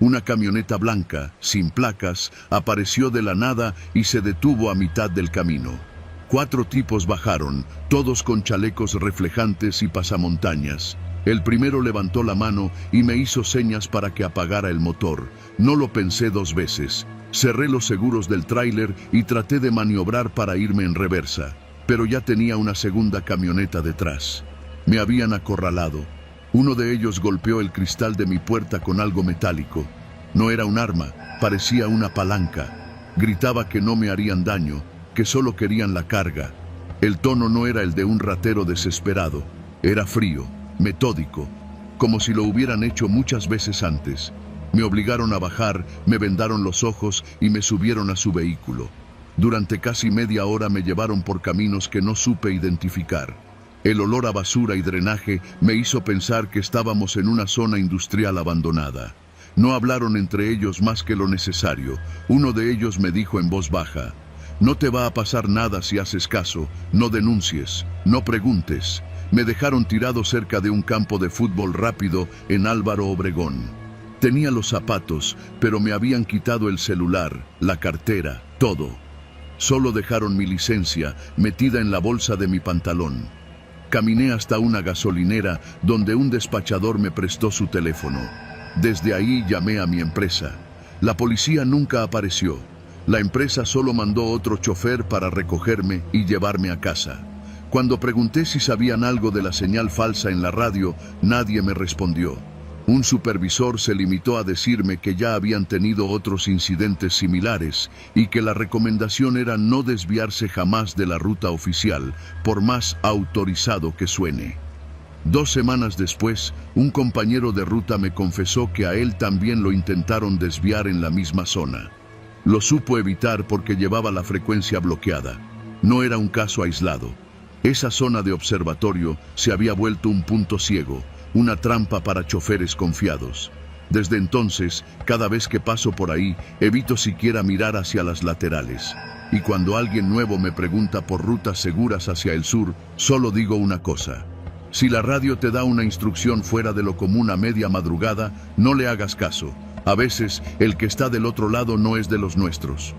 Una camioneta blanca, sin placas, apareció de la nada y se detuvo a mitad del camino. 4 tipos bajaron, todos con chalecos reflejantes y pasamontañas. El primero levantó la mano y me hizo señas para que apagara el motor. No lo pensé 2 veces. Cerré los seguros del tráiler y traté de maniobrar para irme en reversa, pero ya tenía una segunda camioneta detrás. Me habían acorralado. Uno de ellos golpeó el cristal de mi puerta con algo metálico. No era un arma, parecía una palanca. Gritaba que no me harían daño, que solo querían la carga. El tono no era el de un ratero desesperado, era frío, metódico, como si lo hubieran hecho muchas veces antes. Me obligaron a bajar, me vendaron los ojos y me subieron a su vehículo. Durante casi media hora me llevaron por caminos que no supe identificar. El olor a basura y drenaje me hizo pensar que estábamos en una zona industrial abandonada. No hablaron entre ellos más que lo necesario. Uno de ellos me dijo en voz baja: «No te va a pasar nada si haces caso, no denuncies, no preguntes». Me dejaron tirado cerca de un campo de fútbol rápido en Álvaro Obregón. Tenía los zapatos, pero me habían quitado el celular, la cartera, todo. Solo dejaron mi licencia metida en la bolsa de mi pantalón. Caminé hasta una gasolinera donde un despachador me prestó su teléfono. Desde ahí llamé a mi empresa. La policía nunca apareció. La empresa solo mandó otro chofer para recogerme y llevarme a casa. Cuando pregunté si sabían algo de la señal falsa en la radio, nadie me respondió. Un supervisor se limitó a decirme que ya habían tenido otros incidentes similares y que la recomendación era no desviarse jamás de la ruta oficial, por más autorizado que suene. 2 semanas después, un compañero de ruta me confesó que a él también lo intentaron desviar en la misma zona. Lo supo evitar porque llevaba la frecuencia bloqueada. No era un caso aislado. Esa zona de observatorio se había vuelto un punto ciego, una trampa para choferes confiados. Desde entonces, cada vez que paso por ahí, evito siquiera mirar hacia las laterales. Y cuando alguien nuevo me pregunta por rutas seguras hacia el sur, solo digo una cosa: si la radio te da una instrucción fuera de lo común a media madrugada, no le hagas caso. A veces, el que está del otro lado no es de los nuestros.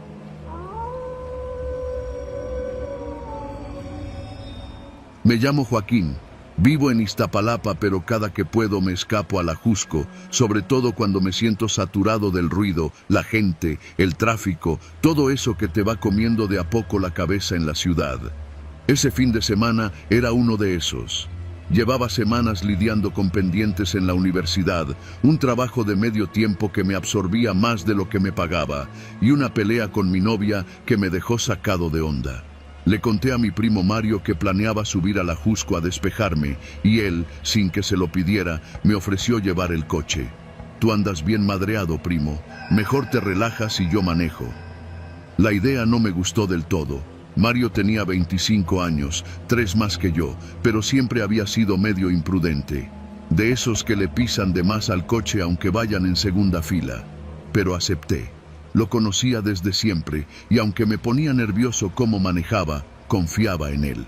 Me llamo Joaquín, vivo en Iztapalapa, pero cada que puedo me escapo a la Jusco, sobre todo cuando me siento saturado del ruido, la gente, el tráfico, todo eso que te va comiendo de a poco la cabeza en la ciudad. Ese fin de semana era uno de esos. Llevaba semanas lidiando con pendientes en la universidad, un trabajo de medio tiempo que me absorbía más de lo que me pagaba, y una pelea con mi novia que me dejó sacado de onda. Le conté a mi primo Mario que planeaba subir a la Jusco a despejarme, y él, sin que se lo pidiera, me ofreció llevar el coche. «Tú andas bien madreado, primo. Mejor te relajas y yo manejo». La idea no me gustó del todo. Mario tenía 25 años, 3 más que yo, pero siempre había sido medio imprudente. de esos que le pisan de más al coche aunque vayan en segunda fila. Pero acepté. Lo conocía desde siempre y aunque me ponía nervioso cómo manejaba, confiaba en él.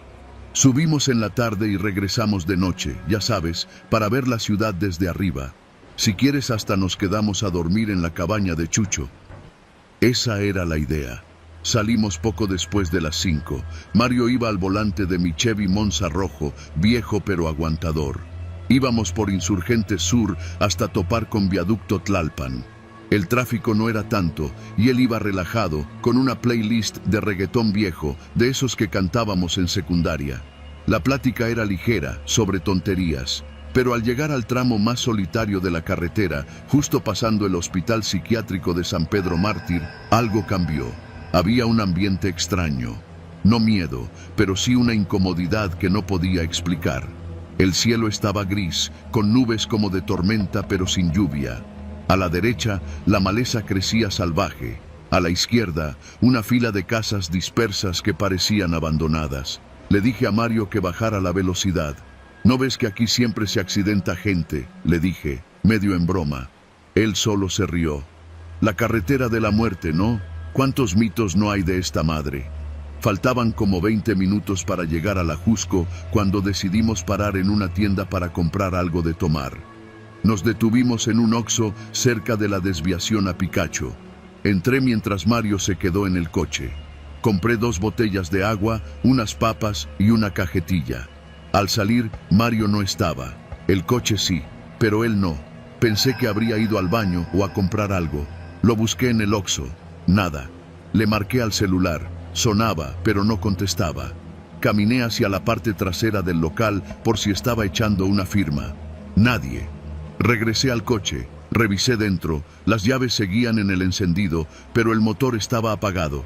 Subimos en la tarde y regresamos de noche, ya sabes, para ver la ciudad desde arriba. Si quieres hasta nos quedamos a dormir en la cabaña de Chucho. Esa era la idea. Salimos poco después de las 5. Mario iba al volante de mi Chevy Monza rojo, viejo pero aguantador. Íbamos por Insurgentes Sur hasta topar con Viaducto Tlalpan. El tráfico no era tanto y él iba relajado, con una playlist de reggaetón viejo, de esos que cantábamos en secundaria. La plática era ligera, sobre tonterías, pero al llegar al tramo más solitario de la carretera, justo pasando el hospital psiquiátrico de San Pedro Mártir, algo cambió. Había un ambiente extraño. No miedo, pero sí una incomodidad que no podía explicar. El cielo estaba gris, con nubes como de tormenta pero sin lluvia. A la derecha, la maleza crecía salvaje. A la izquierda, una fila de casas dispersas que parecían abandonadas. Le dije a Mario que bajara la velocidad. ¿No ves que aquí siempre se accidenta gente?, le dije, medio en broma. Él solo se rió. La carretera de la muerte, ¿no? ¿Cuántos mitos no hay de esta madre? Faltaban como 20 minutos para llegar a la Jusco cuando decidimos parar en una tienda para comprar algo de tomar. Nos detuvimos en un Oxxo cerca de la desviación a Picacho. Entré mientras Mario se quedó en el coche. Compré 2 botellas de agua, unas papas y una cajetilla. Al salir, Mario no estaba. El coche sí, pero él no. Pensé que habría ido al baño o a comprar algo. Lo busqué en el Oxxo. Nada. Le marqué al celular. Sonaba, pero no contestaba. Caminé hacia la parte trasera del local por si estaba echando una firma. Nadie. Regresé al coche, revisé dentro, las llaves seguían en el encendido, pero el motor estaba apagado.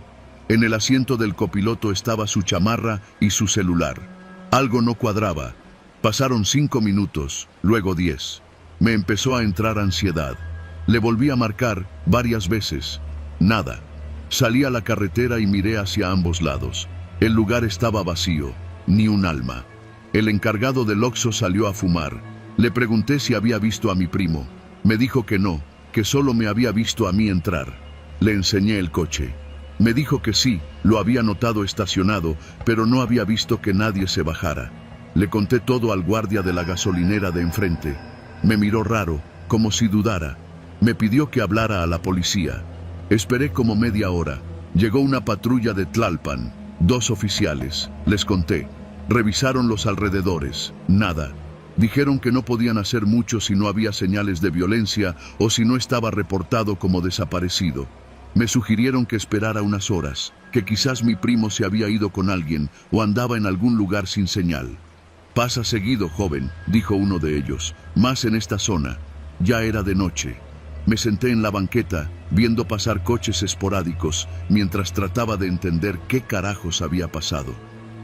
En el asiento del copiloto estaba su chamarra y su celular. Algo no cuadraba. Pasaron 5 minutos, luego 10. Me empezó a entrar ansiedad. Le volví a marcar varias veces. Nada. Salí a la carretera y miré hacia ambos lados. El lugar estaba vacío, ni un alma. El encargado del Oxxo salió a fumar. Le pregunté si había visto a mi primo. Me dijo que no, que solo me había visto a mí entrar. Le enseñé el coche. Me dijo que sí, lo había notado estacionado, pero no había visto que nadie se bajara. Le conté todo al guardia de la gasolinera de enfrente. Me miró raro, como si dudara. Me pidió que hablara a la policía. Esperé como media hora. Llegó una patrulla de Tlalpan, 2 oficiales. Les conté. Revisaron los alrededores. Nada. Dijeron que no podían hacer mucho si no había señales de violencia o si no estaba reportado como desaparecido. Me sugirieron que esperara unas horas, que quizás mi primo se había ido con alguien o andaba en algún lugar sin señal. Pasa seguido, joven, dijo uno de ellos, más en esta zona. Ya era de noche. Me senté en la banqueta, viendo pasar coches esporádicos, mientras trataba de entender qué carajos había pasado.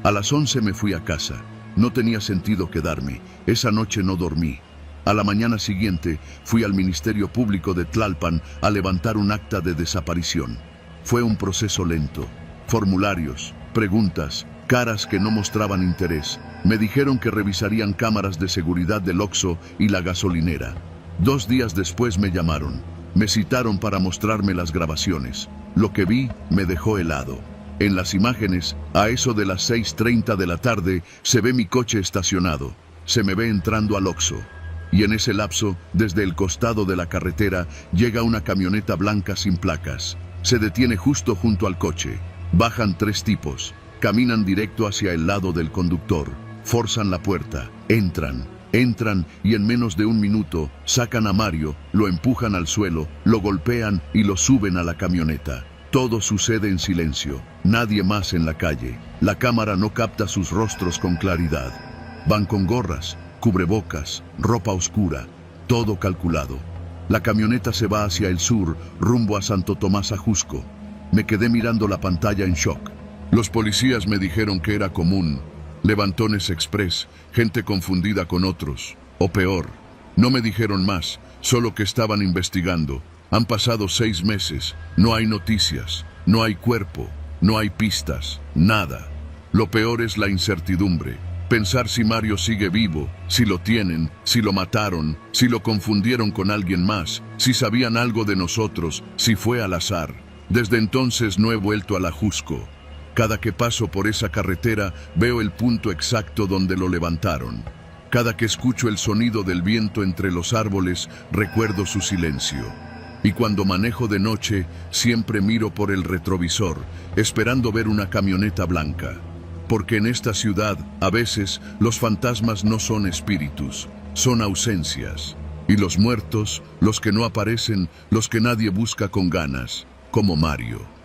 A las 11 me fui a casa. No tenía sentido quedarme. Esa noche no dormí. A la mañana siguiente fui al Ministerio Público de Tlalpan a levantar un acta de desaparición. Fue un proceso lento. Formularios, preguntas, caras que no mostraban interés. Me dijeron que revisarían cámaras de seguridad del Oxxo y la gasolinera. 2 días después me llamaron. Me citaron para mostrarme las grabaciones. Lo que vi me dejó helado. En las imágenes, a eso de las 6:30 de la tarde, se ve mi coche estacionado. Se me ve entrando al Oxxo. Y en ese lapso, desde el costado de la carretera, llega una camioneta blanca sin placas. Se detiene justo junto al coche. Bajan 3 tipos. Caminan directo hacia el lado del conductor. Forzan la puerta. Entran y en menos de 1 minuto, sacan a Mario, lo empujan al suelo, lo golpean y lo suben a la camioneta. Todo sucede en silencio, nadie más en la calle. La cámara no capta sus rostros con claridad. Van con gorras, cubrebocas, ropa oscura, todo calculado. La camioneta se va hacia el sur, rumbo a Santo Tomás Ajusco. Me quedé mirando la pantalla en shock. Los policías me dijeron que era común. Levantones express, gente confundida con otros. O peor, no me dijeron más, solo que estaban investigando. Han pasado 6 meses, no hay noticias, no hay cuerpo, no hay pistas, nada. Lo peor es la incertidumbre. Pensar si Mario sigue vivo, si lo tienen, si lo mataron, si lo confundieron con alguien más, si sabían algo de nosotros, si fue al azar. Desde entonces no he vuelto a la Jusco. Cada que paso por esa carretera veo el punto exacto donde lo levantaron. Cada que escucho el sonido del viento entre los árboles, recuerdo su silencio. Y cuando manejo de noche, siempre miro por el retrovisor, esperando ver una camioneta blanca. Porque en esta ciudad, a veces, los fantasmas no son espíritus, son ausencias. Y los muertos, los que no aparecen, los que nadie busca con ganas, como Mario.